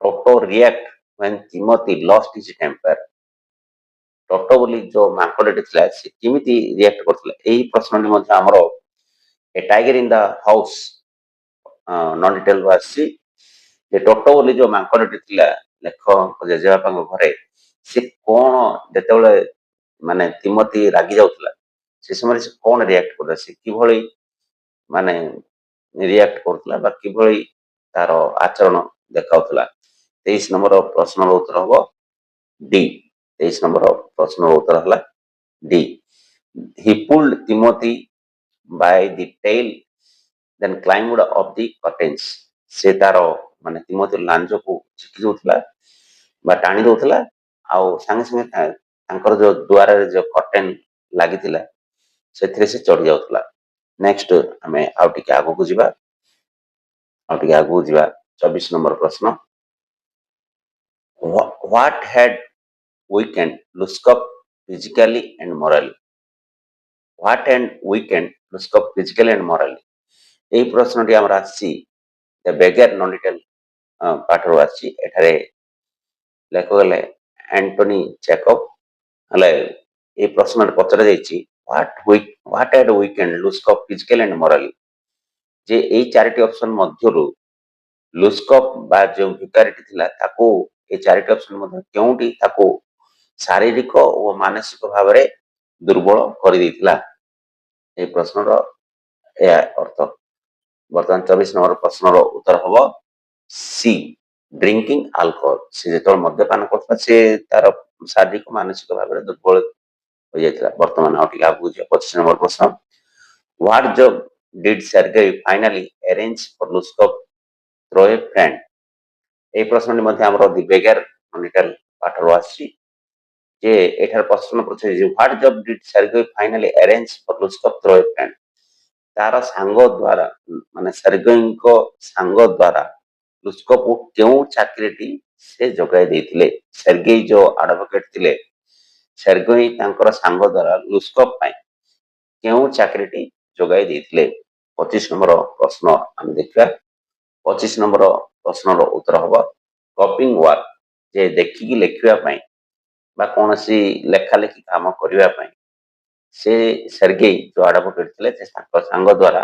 Toto react when Timothy lost his temper Toto ବୋଲି ଯୋଉ ମାଙ୍କଡଟି ଥିଲା ସେ କେମିତି ରିଆକ୍ଟ କରୁଥିଲା ଏହି ପ୍ରଶ୍ନଟି ମଧ୍ୟ ଆମର a tiger in the house non-detail ଆସିଛି ଯେ ଟୋଟୋ ବୋଲି ଯୋଉ ମାଙ୍କଡଟି ଥିଲା ଲେଖକ ଜେଜେବାପାଙ୍କ ଘରେ ସେ କଣ ଯେତେବେଳେ ମାନେ ତିମୋଥି ରାଗି ଯାଉଥିଲା ସେ ସମୟରେ ସେ କଣ ରିଆକ୍ଟ କରୁଥିଲା ସେ କିଭଳି ମାନେ ରିଆକ୍ଟ କରୁଥିଲା ବା କିଭଳି ତାର ଆଚରଣ ଦେଖାଉଥିଲା 23 ନମ୍ବର ପ୍ରଶ୍ନର ଉତ୍ତର ହବ ଡି 23 ନମ୍ବର ପ୍ରଶ୍ନର ଉତ୍ତର ହେଲା D he pulled Timothy by the tail then climbed up the curtains ସେ ତାର ମାନେ ତିମୋଥି ଲାଞ୍ଜକୁ ଝିକି ଦଉଥିଲା ବା ଟାଣି ଦଉଥିଲା ଆଉ ସାଙ୍ଗେ ସାଙ୍ଗେ ତାଙ୍କର ଯୋଉ ଦୁଆରରେ ଯୋଉ କର୍ଟେନ ଲାଗିଥିଲା ସେଥିରେ ସେ ଚଢି ଯାଉଥିଲା ନେକ୍ସଟ ଆମେ ଆଉ ଟିକେ ଆଗକୁ ଯିବା 24 ନମ୍ବର ପ୍ରଶ୍ନ what had weakened Luskov physically and morally what and weakened Luskov physically and morally এই প্রশ্নটি আমরা আসছি the beggar non-detail ପାଠରୁ ଆସିଛି ଏଠାରେ ଲେଖକ ହେଲେ ଆଣ୍ଟୋନି ଚେକବ ହେଲେ এই ପ୍ରଶ୍ନରେ ପଚରା ଯାଇଛି what had weakened Luskov physically and morally ଯେ এই ଚାରିଟି ଅପସନ ମଧ୍ୟରୁ ଲୁସ୍କପ ବା ଯେଉଁ ଭିକାରୀଟି ଥିଲା ତାକୁ এই ଚାରିଟି ଅପସନ ମଧ୍ୟ କେଉଁଟି ତାକୁ ଶାରୀରିକ ଓ ମାନସିକ ଭାବରେ ଦୁର୍ବଳ କରିଦେଇଥିଲା এই ପ୍ରଶ୍ନର ଏହା ଅର୍ଥ ବର୍ତ୍ତମାନ 24 ନମ୍ବର ପ୍ରଶ୍ନର ଉତ୍ତର ହବ ସି ଡ୍ରିଙ୍କିଂ ଆଲକୋହଲ ସେ ଯେତେବେଳେ ମଦ୍ୟପାନ କରୁଥିଲା ସେ ତାର ଶାରୀରିକ ମାନସିକ ଭାବରେ ଦୁର୍ବଳ ହୋଇଯାଇଥିଲା ବର୍ତ୍ତମାନ ଆଉ ଟିକେ ଆଗକୁ ଯିବା 25 ନମ୍ବର ପ୍ରଶ୍ନ what job did Sergei finally arrange for Luskop through a friend এই ପ୍ରଶ୍ନଟି ମଧ୍ୟ ଆମର ଦି ବେଗାର non-detail ପାଠରୁ ଆସିଛି ଯେ ଏଠାରେ ପ୍ରଶ୍ନ ପଚାରିଛି what job did Sergei finally arrange for Luskop through a friend ତାର ସାଙ୍ଗ ଦ୍ୱାରା ମାନେ ସେର୍ଗେଇଙ୍କ ସାଙ୍ଗ ଦ୍ୱାରା ଲୁସ୍କପକୁ କେଉଁ ଚାକିରିଟି ସେ ଯୋଗାଇ ଦେଇଥିଲେ ସେର୍ଗେଇ ଯୋଉ ଆଡଭୋକେଟ ଥିଲେ ସେର୍ଗେଇ ତାଙ୍କର ସାଙ୍ଗ ଦ୍ୱାରା ଲୁସ୍କପ ପାଇଁ କେଉଁ ଚାକିରିଟି ଯୋଗାଇ ଦେଇଥିଲେ 25 ନମ୍ବର ପ୍ରଶ୍ନ ଆମେ ଦେଖିବା 25 ନମ୍ବର ପ୍ରଶ୍ନର ଉତ୍ତର ହବ କପିଂ ୱାର୍କ ଯେ ଦେଖିକି ଲେଖିବା ପାଇଁ ବା କୌଣସି ଲେଖାଲେଖି କାମ କରିବା ପାଇଁ ସେ ସେର୍ଗେଇ ଯୋଉ ଆଡଭୋକେଟ ଥିଲେ ସେ ତାଙ୍କ ସାଙ୍ଗ ଦ୍ୱାରା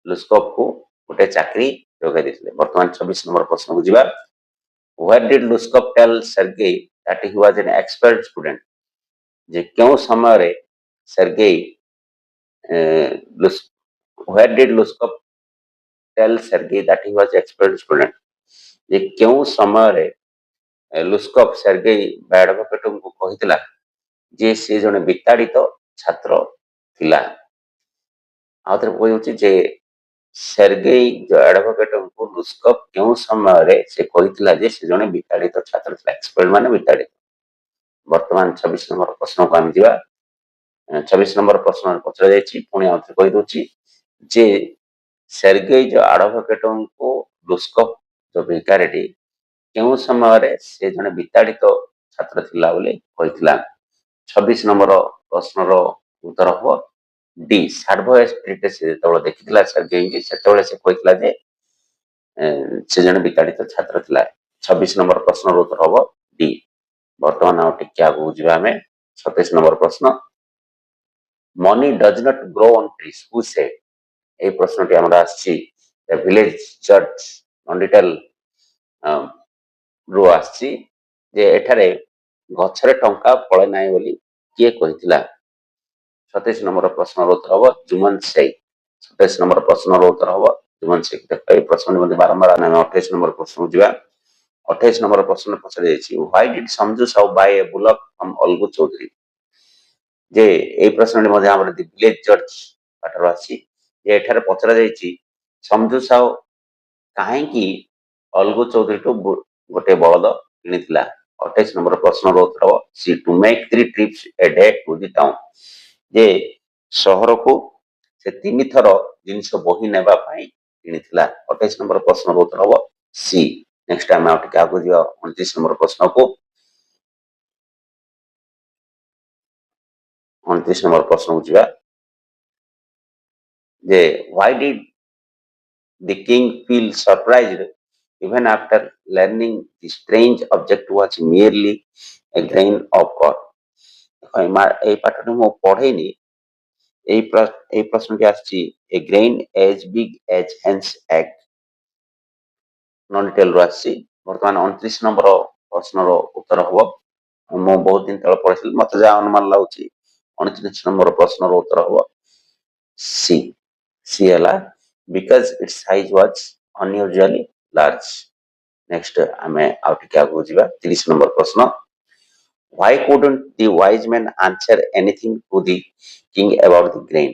ଲୁସ୍କପକୁ ଗୋଟେ ଚାକିରି ଯୋଗାଇ ଦେଇଥିଲେ ବର୍ତ୍ତମାନ 26 ନମ୍ବର ପ୍ରଶ୍ନକୁ ଯିବା where did Luskov tell Sergei that he was an expert student ଯେ କେଉଁ ସମୟରେ Sergei where did Luskov tell Sergei that he was expert student ଯେ କେଉଁ ସମୟରେ ଲୁସ୍କପ ସେର୍ଗେଇ ଆଡଭୋକେଟଙ୍କୁ କହିଥିଲା ଯେ ସେ ଜଣେ ବିତାଡ଼ିତ ଛାତ୍ର ଥିଲା ଆଉ ଥରେ କହୁଛି ଯେ ସେର୍ଗେଇ ଆଡଭୋକେଟଙ୍କୁ ଲୁସ୍କପ କେଉଁ ସମୟରେ ସେ କହିଥିଲା ଯେ ସେ ଜଣେ ବିତାଡ଼ିତ ଛାତ୍ର ଥିଲା ଏକ୍ସପର୍ଟ ମାନେ ବିତାଡ଼ିତ ବର୍ତ୍ତମାନ 26 ନମ୍ବର ପ୍ରଶ୍ନକୁ ଆମେ ଯିବା 26 ନମ୍ବର ପ୍ରଶ୍ନରେ ପଚରା ଯାଇଛି ପୁଣି ଆଉ ଥରେ କହିଦଉଛି ଯେ ସେର୍ଗେଇ ଯୋଉ ଆଡଭୋକେଟଙ୍କୁ ଲୁସ୍କପ ଯୋଉ ଭିକାରୀଟି କେଉଁ ସମୟରେ ସେ ଜଣେ ବିତାଡ଼ିତ ଛାତ୍ର ଥିଲା ବୋଲି କହିଥିଲା 26 ନମ୍ବର ପ୍ରଶ୍ନର ଉତ୍ତର ହବ ଡି ସାର୍ଭଏ ଷ୍ଟ୍ରିଟରେ ସେ ଯେତେବେଳେ ଦେଖିଥିଲା ସେର୍ଗେଇଙ୍କୁ ସେତେବେଳେ ସେ କହିଥିଲା ଯେ ସେ ଜଣେ ବିତାଡ଼ିତ ଛାତ୍ର ଥିଲା 26 ନମ୍ବର ପ୍ରଶ୍ନର ଉତ୍ତର ହବ ଡି ବର୍ତ୍ତମାନ ଆଉ ଟିକେ ଆଗକୁ ଯିବା ଆମେ 27 ନମ୍ବର ପ୍ରଶ୍ନ money does not grow on trees who said এই প্রশ্নটি আমরা আসছি ভিলেজ চর্চ non-detail ରୁ ଆସିଛି ଯେ ଏଠାରେ ଗଛରେ ଟଙ୍କା ଫଳେ ନାହିଁ ବୋଲି କିଏ କହିଥିଲା? 27 নম্বର ପ୍ରଶ୍ନର ଉତ୍ତର ହବ ଜୁମନ ସେଇ। 27 নম্বର ପ୍ରଶ୍ନର ଉତ୍ତର ହବ ଜୁମନ ସେଇ। ଦେଖ ଏଇ ପ୍ରଶ୍ନ ମଧ୍ୟ ବାରମ୍ବାର ଆମେ 28 নম্বର ପ୍ରଶ୍ନକୁ ଯିବା। 28 নম্ବର ପ୍ରଶ୍ନ ପଚରାଯାଇଛି why did Sanju Sahu buy a bullock from Algu Chaudhary? ଯେ ଏଇ ପ୍ରଶ୍ନଟି ମଧ୍ୟ ଆମର ଦି ଭିଲେଜ ଜର୍ଜ ପାଠରୁ ଆସିଛି। ଯେ ଏଠାରେ ପଚରାଯାଇଛି ସଞ୍ଜୁ ସାହୁ କାହିଁକି ଅଲଗୁ ଚୌଧୁରୀଠୁ ଗୋଟେ ବଳଦ କିଣିଥିଲା? 28 নম্বର ପ୍ରଶ୍ନର ଉତ୍ତର ହବ C two make 3 trips a day to the town। ଯେ ସହରକୁ ସେ 3 ଥର ଜିନିଷ ବୋହି ନେବା ପାଇଁ କିଣିଥିଲା। 28 নম্বର ପ୍ରଶ୍ନର ଉତ୍ତର ହବ ସି। ନେକ୍ସଟ ଆମେ ଆଉ ଟିକେ ଆଗକୁ ଯିବା 29 নম্বର ପ୍ରଶ୍ନକୁ। 29 নম্বର ପ୍ରଶ୍ନକୁ ଯିବା ଯେ why did the king feel surprised even after learning the strange object was merely a grain of corn? এই ପାଠଟି ମୁଁ ପଢେଇନି। এই ପ୍ରଶ୍ନଟି ଆସିଛି a grain as big as hen's egg ନନ୍-ଡିଟେଲରୁ ଆସିଛି। ବର୍ତ୍ତମାନ 29 নম্বର ପ୍ରଶ୍ନର ଉତ୍ତର ହବ ମୁଁ ବହୁତ ଦିନ ତଳେ ପଢିଥିଲି, ମତେ ଯାହା ଅନୁମାନ ଲାଗୁଛି 29 নম্বର ପ୍ରଶ୍ନର ଉତ୍ତର ହବ ସି। ସି ହେଲା because its size was unusually large। Next ଆମେ ଆଉ ଟିକେ ଆଗକୁ ଯିବା 30 নম্বର ପ୍ରଶ୍ନ। Why couldn't the wise men answer anything to the king about the grain?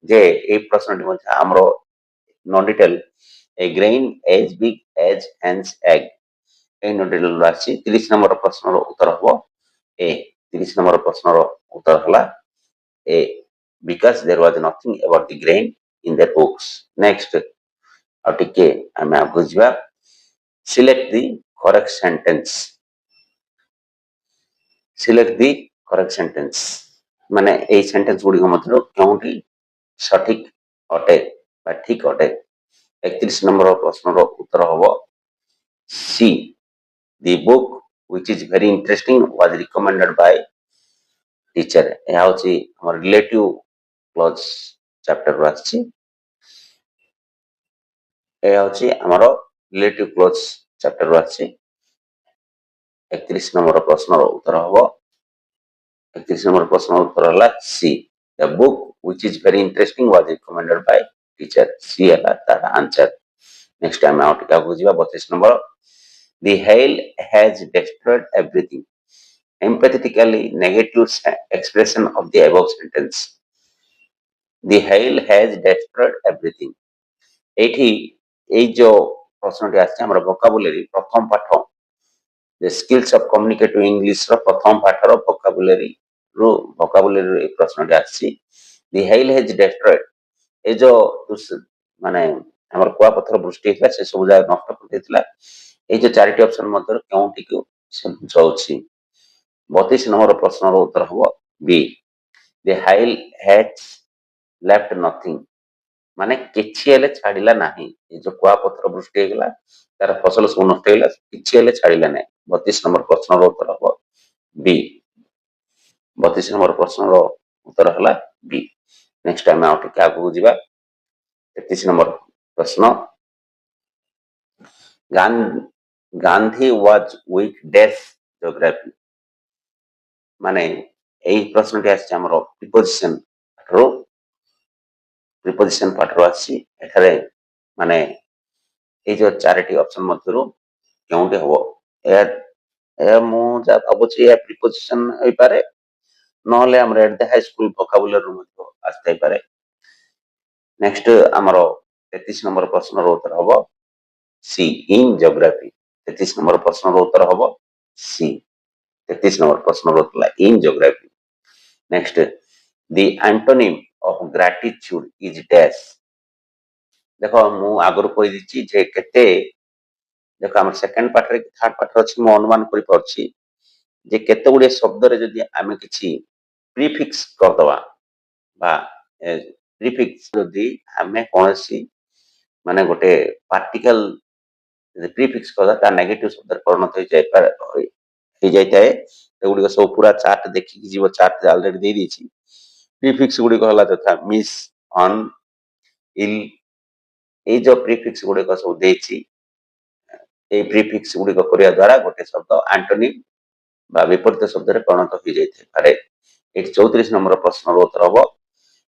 ଯେ এই ପ୍ରଶ୍ନଟି ମଧ୍ୟ ଆମର non-detail a grain as big as hen's egg এই ନନ୍-ଡିଟେଲରୁ ଆସିଛି। 30 নম্বର ପ୍ରଶ୍ନର ଉତ୍ତର ହବ ଏ। 30 নম্বର ପ୍ରଶ୍ନର ଉତ୍ତର ହେଲା ଏ because there was nothing about the grain in their books। Next ଆଉ ଟିକେ ଆମେ ଆଗକୁ ଯିବା select the correct sentence। select the correct sentence ମାନେ ଏଇ ସେଣ୍ଟେନ୍ସ ଗୁଡ଼ିକ ମଧ୍ୟରୁ କେଉଁଟି ସଠିକ ଅଟେ ବା ଠିକ ଅଟେ? 31 নম্বର ପ୍ରଶ୍ନର ଉତ୍ତର ହବ C. The book which is very interesting was recommended by teacher। ଏହା ହେଉଛି ଆମର ରିଲେଟିଭ କ୍ଲଜ ଚାପ୍ଟରରୁ ଆସିଛି। ଏହା ହେଉଛି ଆମର ରିଲେଟିଭ କ୍ଲଜ ଚାପ୍ଟରରୁ ଆସିଛି। 31 নম্বର ପ୍ରଶ୍ନର ଉତ୍ତର ହବ 31 নম্বର ପ୍ରଶ୍ନର ଉତ୍ତର ହେଲା C. The book which is very interesting was recommended by teacher। C ହେଲା ତାର ଆନ୍ସର। ନେକ୍ସଟ ଆମେ ଆଉ ଟିକେ ଆଗକୁ ଯିବା 32 নম্বର। The hail has destroyed everything। Empathetically negative expression of the above sentence। The hail has destroyed everything। ଏଇଠି ଏଇ ଯୋଉ ପ୍ରଶ୍ନଟି ଆସିଛି ଆମର ଭୋକାବୁଲାରୀ ପ୍ରଥମ ପାଠ the skills of communicative English ର ପ୍ରଥମ ପାଠର ଭୋକାବୁଲାରୀରୁ ଏଇ ପ୍ରଶ୍ନଟି ଆସିଛି। The hail has destroyed ଏ ଯୋଉ ମାନେ ଆମର କୁଆପଥର ବୃଷ୍ଟି ହେଇଥିଲା ସେ ସବୁ ଯାକ ନଷ୍ଟ କରିଦେଇଥିଲା। ଏଇ ଯୋଉ ଚାରିଟି ଅପସନ ମଧ୍ୟରୁ କେଉଁଟିକୁ ସେ ବୁଝାଉଛି? 32 নম্বର ପ୍ରଶ୍ନର ଉତ୍ତର ହବ ବି। The hail has left nothing ମାନେ କିଛି ହେଲେ ଛାଡ଼ିଲା ନାହିଁ। ଏ ଯୋଉ କୁଆପଥର ବୃଷ୍ଟି ହେଇଗଲା ତାର ଫସଲ ସବୁ ନଷ୍ଟ ହେଇଗଲା, କିଛି ହେଲେ ଛାଡ଼ିଲା ନାହିଁ। 32 নম্বର ପ୍ରଶ୍ନର ଉତ୍ତର ହବ ବି। 32 নম্বର ପ୍ରଶ୍ନର ଉତ୍ତର ହେଲା ବି। ନେକ୍ସଟ ଆମେ ଆଉ ଟିକେ ଆଗକୁ ଯିବା 33 নম্বର ପ୍ରଶ୍ନ। ଗାନ୍ଧୀ ୱାଜ ୱିଥ୍ ଡ୍ୟାଶ ଜିଓଗ୍ରାଫି ମାନେ ଏଇ ପ୍ରଶ୍ନଟି ଆସିଛି ଆମର ପ୍ରିପୋଜିସନ ପାଠରୁ ଆସିଛି। ଏଠାରେ ମାନେ ଏଇ ଯୋଉ ଚାରିଟି ଅପସନ ମଧ୍ୟରୁ କେଉଁଟି ହବ? ଏହା ମୁଁ ଯାହା ଭାବୁଛି ଏହା ପ୍ରିପୋଜିସନ ହେଇପାରେ, ନହେଲେ ଆମର ଏଟ୍ ଦ ହାଇସ୍କୁଲ ଭୋକାବୁଲାରୀରୁ ମଧ୍ୟ ଆସିଥାଇପାରେ। ନେକ୍ସଟ ଆମର 33 নম্বର ପ୍ରଶ୍ନର ଉତ୍ତର ହବ ସି ଇନ୍ ଜିଓଗ୍ରାଫି। 33 নম্বର ପ୍ରଶ୍ନର ଉତ୍ତର ହବ ସି। 33 নম্বର ପ୍ରଶ୍ନର ଉତ୍ତର in geography. Next the antonym of gratitude is dash. ଦେଖ ମୁଁ ଆଗରୁ କହିଦେଇଛି ଯେ କେତେ ଦେଖ ଆମର ସେକେଣ୍ଡ ପାଠରେ ଥାର୍ଡ ପାଠରେ ଅଛି ମୁଁ ଅନୁମାନ କରିପାରୁଛି ଯେ କେତେ ଗୁଡ଼ିଏ ଶବ୍ଦରେ ଯଦି ଆମେ କିଛି ପ୍ରିଫିକ୍ସ କରିଦେବା ବା ପ୍ରିଫିକ୍ସ ଯଦି ଆମେ କୌଣସି ମାନେ ଗୋଟେ ପାର୍ଟିକାଲ ଯଦି ପ୍ରିଫିକ୍ସ କରିଦେବା ତା ନେଗେଟିଭ ଶବ୍ଦରେ ପରିଣତ ହେଇଯାଇଥାଏ। ଏଗୁଡ଼ିକ ସବୁ ପୁରା ଚାର୍ଟ ଦେଖିକି ଯିବ, ଚାର୍ଟ ଅଲରେଡି ଦେଇଦେଇଛି। ପ୍ରିଫିକ୍ସ ଗୁଡ଼ିକ ହେଲା ଯଥା ମିସ୍, ଅନ୍, ଇଲ୍ ଏଇ ଯୋଉ ପ୍ରିଫିକ୍ସ ଗୁଡ଼ିକ ସବୁ ଦେଇଛି ଏଇ ପ୍ରିଫିକ୍ସ ଗୁଡ଼ିକ କରିବା ଦ୍ୱାରା ଗୋଟେ ଶବ୍ଦ ଆଣ୍ଟୋନିମ୍ বা বিপরীত শব্দରେ ପରିଣତ ହୋଇଯାଇଥାଇପାରେ। ଏଠି 34 নম্বର ପ୍ରଶ୍ନର ଉତ୍ତର ହବ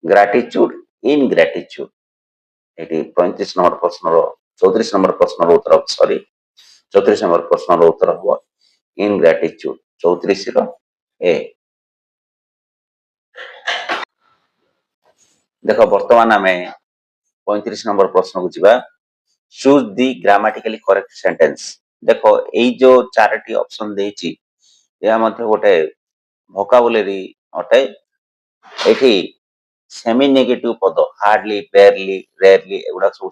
ଗ୍ରାଟିଚ୍ୟୁଡ ଇନ୍ ଗ୍ରାଟିଚ୍ୟୁଡ। ଏଠି 34 নম্বର ପ୍ରଶ୍ନର 34 নম্বର ପ୍ରଶ୍ନର ଉତ୍ତର ସରି 34 নম্বର ପ୍ରଶ୍ନର ଉତ୍ତର ହବ ଇନ୍ ଗ୍ରାଟିଚ୍ୟୁଡ 34 ର ଏ। ଦେଖ ବର୍ତ୍ତମାନ ଆମେ 35 নম্বର ପ୍ରଶ୍ନକୁ ଯିବା। ଚୁଜ୍ ଦି ଗ୍ରାମାଟିକାଲି କରେକ୍ଟ ସେଣ୍ଟେନ୍ସ। ଦେଖ ଏଇ ଯୋଉ ଚାରୋଟି ଅପସନ ଦେଇଛି ଏହା ମଧ୍ୟ ଗୋଟେ ଭୋକାବୁଲାରି ଅଟେ। ଏଠି ସେମି ନେଗେଟିଭ ପଦ ହାର୍ଡଲି, ବେୟାରଲି, ରେୟାରଲି ଏଗୁଡା ସବୁ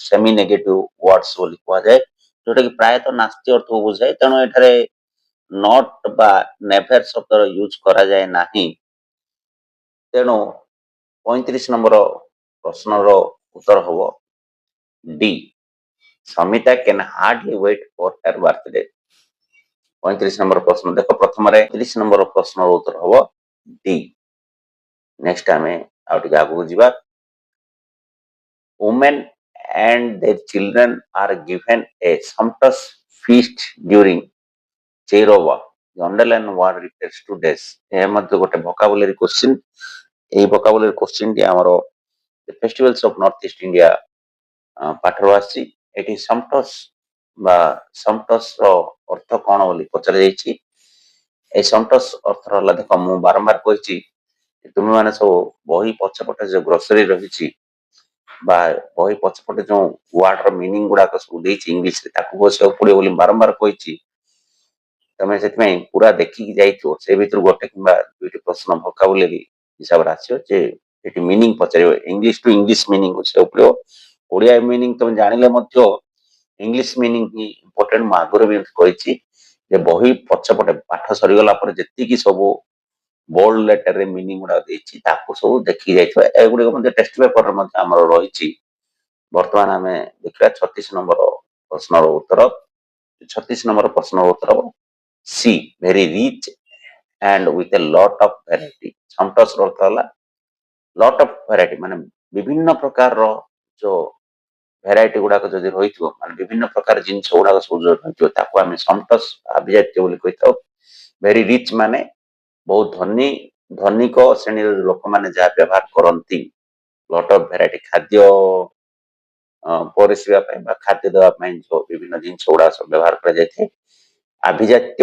ସେମି ନେଗେଟିଭ ୱାର୍ଡସ ବୋଲି କୁହାଯାଏ, ଯୋଉଟା କି ପ୍ରାୟତଃ ନାସ୍ତି ଅର୍ଥକୁ ବୁଝାଏ। ତେଣୁ ଏଠାରେ ନଟ୍ ବା ନେଭର ଶବ୍ଦର ୟୁଜ କରାଯାଏ ନାହିଁ। ତେଣୁ 35 নম্বର ପ୍ରଶ୍ନର ଉତ୍ତର ହବ D. Samita can hardly wait for her birthday. 35 number ପ୍ରଶ୍ନ ଦେଖ ପ୍ରଥମରେ 30 নম্ବର ପ୍ରଶ୍ନର ଉତ୍ତର ହବ ଡି। ନେକ୍ସଟ ଆମେ ଆଉ ଟିକେ ଆଗକୁ ଯିବା। Women and their children are given a sumptuous feast during Cheirova. The underline word refers to days. ଏହା ମଧ୍ୟ ଗୋଟେ vocabulary question। ଏହି vocabulary question ଟି ଆମର festivals of north east India ପାଠରୁ ଆସିଛି। ଏଠି ସମ୍ପଟସ୍ ବା ସମ୍ପଟସ୍ ର ଅର୍ଥ କଣ ବୋଲି ପଚରାଯାଇଛି। এই ସମ୍ପଟସ୍ ଅର୍ଥ ହେଲା ଦେଖ ମୁଁ ବାରମ୍ବାର କହିଛି ତୁମେମାନେ ସବୁ ବହି ପଛପଟେ ଯୋଉ ଗ୍ରୋସରୀ ରହିଛି ବା ବହି ପଛପଟେ ଯୋଉ ୱାର୍ଡର ମିନିଂ ଗୁଡାକ ସବୁ ଦେଇଛି ଇଂଲିଶରେ ତାକୁ ବସିବାକୁ ପଡିବ ବୋଲି ବାରମ୍ବାର କହିଛି। ତମେ ସେଥିପାଇଁ ପୁରା ଦେଖିକି ଯାଇଥିବ, ସେ ଭିତରୁ ଗୋଟେ କିମ୍ବା ଦୁଇଟି ପ୍ରଶ୍ନ ଭୋକାବୁଲାରି ହିସାବରେ ଆସିବ ଯେ ଏଠି ମିନିଂ ପଚାରିବ, ଇଂଲିଶ ଟୁ ଇଂଲିଶ ମିନିଂ ବୁଝିବାକୁ ପଡିବ। ଓଡ଼ିଆ ମିନିଂ ତମେ ଜାଣିଲେ ମଧ୍ୟ ଇଂଲିଶ ମିନିଂ ଇମ୍ପୋର୍ଟାଣ୍ଟ। ମୁଁ ଆଗରୁ ବି କହିଛି ଯେ ବହି ପଛପଟେ ପାଠ ସରିଗଲା ପରେ ଯେତିକି ସବୁ ବୋଲ୍ଡ ଲେଟରରେ ମିନିଂ ଗୁଡାକ ଦେଇଛି ତାକୁ ସବୁ ଦେଖିକି ଯାଇଥିବା। ଏଗୁଡିକ ମଧ୍ୟ ଟେଷ୍ଟ ପେପରରେ ମଧ୍ୟ ଆମର ରହିଛି। ବର୍ତ୍ତମାନ ଆମେ ଦେଖିବା 36 নম্বର ପ୍ରଶ୍ନର ଉତ୍ତର। 36 নম্বର ପ୍ରଶ୍ନର ଉତ୍ତର C, very rich and with a lot of variety। Sumptuous ର ଅର୍ଥ ହେଲା ଲଟ୍ ଅଫ ଭେରାଇଟି, ମାନେ ବିଭିନ୍ନ ପ୍ରକାରର ଯୋଉ ଭେରାଇଟି ଗୁଡାକ ଯଦି ରହିଥିବ, ମାନେ ବିଭିନ୍ନ ପ୍ରକାର ଜିନିଷ ଗୁଡାକ ସବୁ ଯୋଉ ରହିଥିବ ତାକୁ ଆମେ ସମ୍ପଟସ୍ ଆଭିଜାତ୍ୟ ବୋଲି କହିଥାଉ। ଭେରି ରିଚ୍ ମାନେ ବହୁତ ଧନିକ ଶ୍ରେଣୀର ଲୋକମାନେ ଯାହା ବ୍ୟବହାର କରନ୍ତି। ଲଟ୍ ଅଫ ଭେରାଇଟି ଖାଦ୍ୟ ପରିଷିବା ପାଇଁ ବା ଖାଦ୍ୟ ଦେବା ପାଇଁ ଯୋଉ ବିଭିନ୍ନ ଜିନିଷ ଗୁଡାକ ସବୁ ବ୍ୟବହାର କରାଯାଇଥାଏ। ଆଭିଜାତ୍ୟ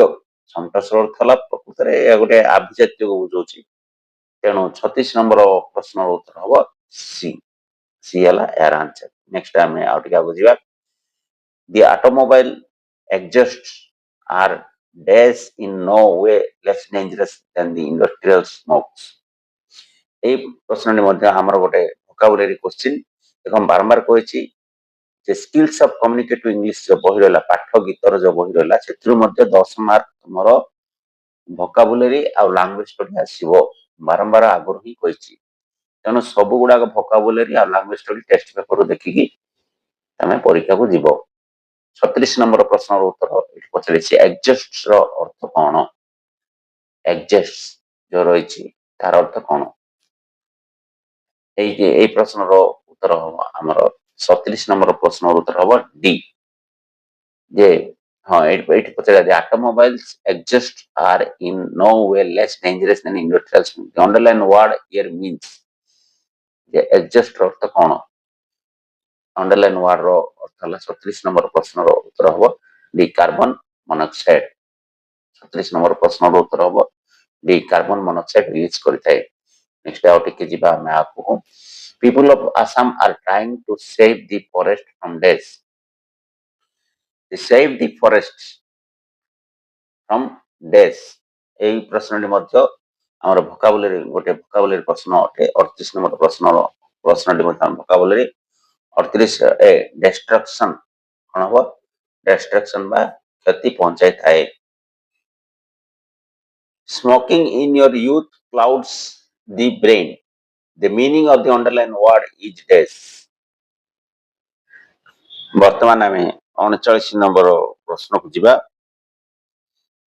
ସମ୍ପଟସ୍ ର ଅର୍ଥ ହେଲା ପ୍ରକୃତରେ ଗୋଟେ ଆଭିଜାତ୍ୟକୁ ବୁଝଉଛି। ତେଣୁ 36 নম্বର ପ୍ରଶ୍ନର ଉତ୍ତର ହବ ସି। ସି ହେଲା ଏହାର ଆନ୍ସର। ନେକ୍ସଟ ଆମେ ଆଉ ଟିକେ ଆଗକୁ ଯିବା। ଦି automobile exhausts are dash in no way less dangerous than the industrial smokes। এই ପ୍ରଶ୍ନଟି ମଧ୍ୟ ଆମର ଗୋଟେ ଭୋକାବୁଲାରି କ୍ୱେଶ୍ଚିନ୍। ଦେଖ ବାରମ୍ବାର କହିଛି ଯେ ସ୍କିଲ୍ସ ଅଫ କମ୍ୟୁନିକେଟିଭ ଇଂଲିଶ ଯୋଉ ବହି ରହିଲା, ପାଠ ଗୀତର ଯୋଉ ବହି ରହିଲା, ସେଥିରୁ ମଧ୍ୟ 10 ମାର୍କ ତୁମର ଭୋକାବୁଲାରି ଆଉ ଲାଙ୍ଗୁଏଜ ଷ୍ଟଡି ଆସିବ। ବାରମ୍ବାର ଆଗରୁ ହିଁ କହିଛି। ତେଣୁ ସବୁ ଗୁଡାକ ଭୋକାବୁଲାରି ଆଉ ଲାଙ୍ଗୁଏଜ ଷ୍ଟଡି ଟେଷ୍ଟ ପେପରରୁ ଦେଖିକି ତମେ ପରୀକ୍ଷାକୁ ଯିବ। 36 নম্বର ପ୍ରଶ୍ନର ଉତ୍ତର ଏଠି ପଚାରିଛି ଏକ୍ଜଷ୍ଟ ର ଅର୍ଥ କଣ? ଏକ୍ଜଷ୍ଟ ଯୋଉ ରହିଛି ତାର ଅର୍ଥ କଣ? এই ପ୍ରଶ୍ନର ଉତ୍ତର ହବ ଆମର 37 নম্বର ପ୍ରଶ୍ନର ଉତ୍ତର ହବ ଡି। ଯେ ହଁ ଏଠି ପଚାରିଲା automobiles exhaust are in no way less dangerous than industrial smoke। The underline word here means ଯେ exhaust ର ଅର୍ଥ କଣ? अंडरलाइन वार्ड रो अर्थ होला 37 नंबर प्रश्न रो उत्तर हबो डी कार्बन मोनोक्साइड। 37 नंबर प्रश्न रो उत्तर हबो डी कार्बन मोनोक्साइड रिलीज करिथाय। नेक्स्ट आउट के जिबा मैं आपको people of Assam are trying to save the forest from death. The save the forest from death एई प्रश्नटी मध्ये हमर वोकाबुलरी गोटे वोकाबुलरी प्रश्न अटे। 38 नंबर प्रश्नटी मध्ये वोकाबुलरी 38 ए डिस्ट्रक्शन कौन हम डिस्ट्रक्शन बा क्षति पहुंचाई थाए। Smoking in your youth clouds the brain. The meaning of the underline word is dash. वर्तमान आम 39 नंबर प्रश्न को जीवा।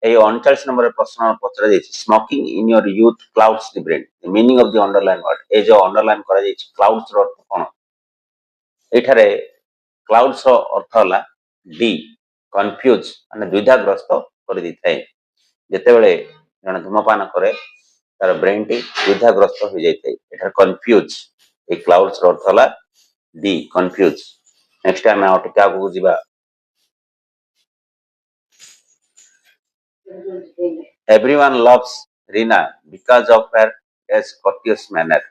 39 नंबर प्रश्न पचरा जाइए smoking in your youth clouds the brain. The meaning of the underline word ए जो अंडरलाइन करा जाइए क्लाउड्स रो अर्थ कौन? एठारे क्लाउड्स रो अर्थ होला डी कन्फ्यूज माने द्विधाग्रस्त कर दी थाए। ଯେତେବେଳେ ଜଣେ ଧୂମପାନ କରେ ତାର ବ୍ରେନଟି ଦ୍ୱିଧାଗ୍ରସ୍ତ ହୋଇଯାଇଥାଏ। ଏଠାରେ କନଫ୍ୟୁଜ, এই କ୍ଲାଉଡ୍ସ ର ଅର୍ଥ ହେଲା ଡି କନଫ୍ୟୁଜ। ନେକ୍ସଟ ଆମେ ଆଉ ଟିକେ ଆଗକୁ ଯିବା। Everyone loves Rina because of her courteous manner.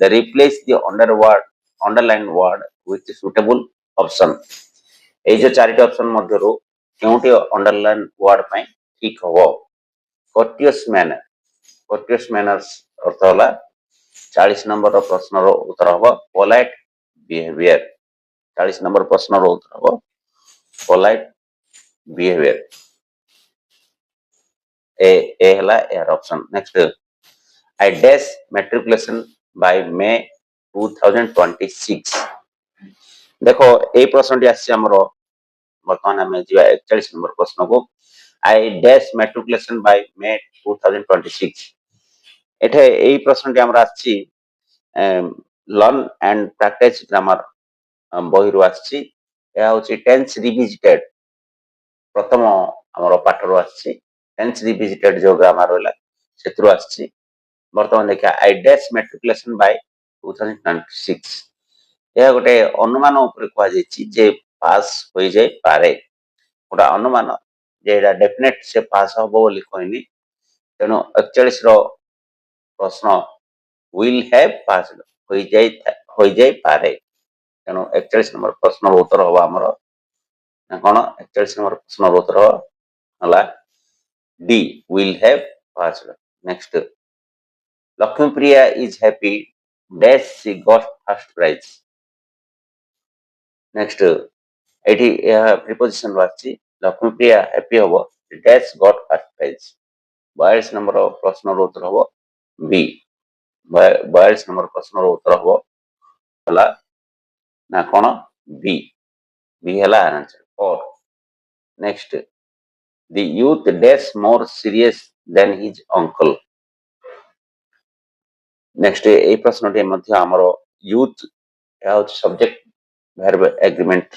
They replace the underlined word with suitable option. এই যে চারিটি অপশন ମଧ୍ୟରୁ କେଉଁଟି underline word ପାଇଁ ଠିକ ହବ? courteous manner, courteous manners ଅର୍ଥ ହେଲା 40 ନମ୍ବର ପ୍ରଶ୍ନର ଉତ୍ତର ହବ polite behavior। 40 ନମ୍ବର ପ୍ରଶ୍ନର ଉତ୍ତର ହବ polite behavior। ଏ ହେଲା ଏହାର option. Next, I dash matriculation by May 2026। ଦେଖ এই ପ୍ରଶ୍ନଟି ଆସିଛି ଆମର, ବର୍ତ୍ତମାନ ଆମେ ଯିବା 41 ନମ୍ବର ପ୍ରଶ୍ନକୁ। I dash matriculation by May 2026। ଏଠି এই ପ୍ରଶ୍ନଟି ଆମର ଆସିଛି ଲର୍ନ ଆଣ୍ଡ ପ୍ରାକ୍ଟିସ ଗ୍ରାମାର ବହିରୁ ଆସିଛି। ଏହା ହେଉଛି ଟେନ୍ସ ରିଭିଜିଟେଡ, ପ୍ରଥମ ଆମର ପାଠରୁ ଆସିଛି। ଟେନ୍ସ ରିଭିଜିଟେଡ ଯୋଉ ଗ୍ରାମାର ରହିଲା ସେଥିରୁ ଆସିଛି। ବର୍ତ୍ତମାନ ଦେଖିବା I dash matriculation by 2026। ଏହା ଗୋଟେ ଅନୁମାନ ଉପରେ କୁହାଯାଇଛି ଯେ ପାସ୍ ହୋଇଯାଇପାରେ। ଗୋଟେ ଅନୁମାନ ଯେ ଏଇଟା ଡେଫିନେଟ ସେ ପାସ୍ ହବ ବୋଲି କହିନି। ତେଣୁ 41 ର ପ୍ରଶ୍ନ will have passed ହୋଇଯାଇପାରେ। ତେଣୁ 41 ନମ୍ବର ପ୍ରଶ୍ନର ଉତ୍ତର ହବ ଆମର କଣ? 41 ନମ୍ବର ପ୍ରଶ୍ନର ଉତ୍ତର ହେଲା D will have passed। Next, Lakshmipriya is happy dash she got first prize। Next, ଏଠି ଏହା ପ୍ରିପୋଜିସନ ଆସିଛି। ଲକ୍ଷ୍ମୀପ୍ରିୟା ହାପି ହବ dash got first prize। 42 number ପ୍ରଶ୍ନର ଉତ୍ତର ହବ B। 42 ନମ୍ବର ପ୍ରଶ୍ନର ଉତ୍ତର ହବ ହେଲା ନା କଣ? B। B ହେଲା answer 4। Next, the youth dash more serious than his uncle। Next, এই ପ୍ରଶ୍ନଟି ମଧ୍ୟ ଆମର ୟୁଥ, ଏହା ହେଉଛି ସବଜେକ୍ଟ verb agreement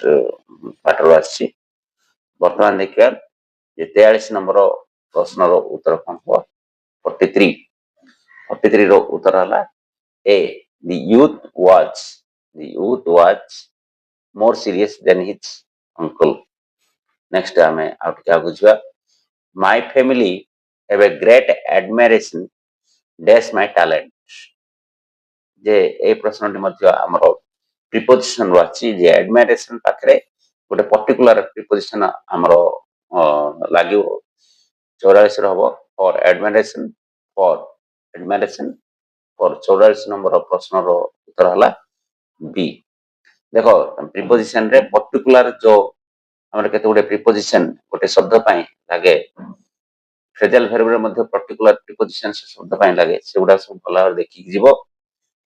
ପାଠରୁ ଆସିଛି। ବର୍ତ୍ତମାନ ଦେଖିବା ଯେ 43 ନମ୍ବର ପ୍ରଶ୍ନର ଉତ୍ତର କଣ ହବ? 43 ର ଉତ୍ତର ହେଲା A। The youth was more serious than his uncle। Next ଆମେ ଆଉ ଟିକେ ଆଗକୁ ଯିବା। My family have a great admiration dash my talent। ଯେ এই ପ୍ରଶ୍ନଟି ମଧ୍ୟ ଆମର ପ୍ରିପୋଜିସନ ରୁ ଆସିଛି ଯେ admiration ପାଖରେ ଗୋଟେ ପର୍ଟିକୁଲାର ପ୍ରିପୋଜିସନ ଆମର ଲାଗିବ। 44 ର ହବ for admiration for 44 ନମ୍ବର ପ୍ରଶ୍ନର ଉତ୍ତର ହେଲା B। ଦେଖ ପ୍ରିପୋଜିସନ ରେ ପର୍ଟିକୁଲାର ଯୋଉ ଆମର କେତେ ଗୁଡେ ପ୍ରିପୋଜିସନ ଗୋଟେ ଶବ୍ଦ ପାଇଁ ଲାଗେ, ଫ୍ରେଜାଲ ଭେର୍ବରେ ମଧ୍ୟ ପର୍ଟିକୁଲାର ପ୍ରିପୋଜିସନ ସେ ଶବ୍ଦ ପାଇଁ ଲାଗେ, ସେଗୁଡା ସବୁ ଭଲ ଭାବରେ ଦେଖିକି ଯିବ।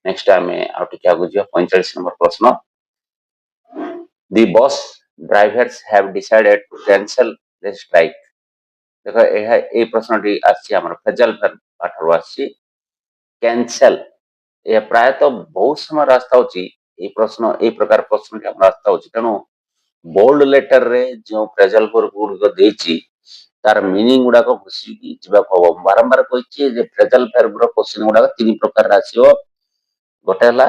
ନେକ୍ସଟ ଆମେ ଆଉ ଟିକେ ଆଗକୁ ଯିବା 45 ନମ୍ବର ପ୍ରଶ୍ନ। The bus drivers have decided to cancel the strike। ଦେଖ ଏହା এই ପ୍ରଶ୍ନଟି ଆସିଛି ଆମର ଫ୍ରେଜାଲ ଭେର୍ବ ପାଠରୁ ଆସିଛି। କ୍ୟାନସେଲ ଏହା ପ୍ରାୟତଃ ବହୁତ ସମୟ ରାସ୍ତା ହଉଛି এই ପ୍ରଶ୍ନ, এই ପ୍ରକାର ପ୍ରଶ୍ନଟି ଆମର ରାସ୍ତା ହଉଛି। ତେଣୁ ବୋଲ୍ଡ ଲେଟରରେ ଯେଉଁ ଫ୍ରେଜାଲ ଭେର୍ବ ଗୁଡିକ ଦେଇଛି ତାର ମିନିଂ ଗୁଡାକ ଘୁଷିକି ଯିବାକୁ ହବ। ବାରମ୍ବାର କହିଛି ଯେ ଫ୍ରେଜାଲ ଭେର୍ବର କ୍ୱେଶ୍ଚିନ ଗୁଡାକ 3 ପ୍ରକାରର ଆସିବ। ଗୋଟେ ହେଲା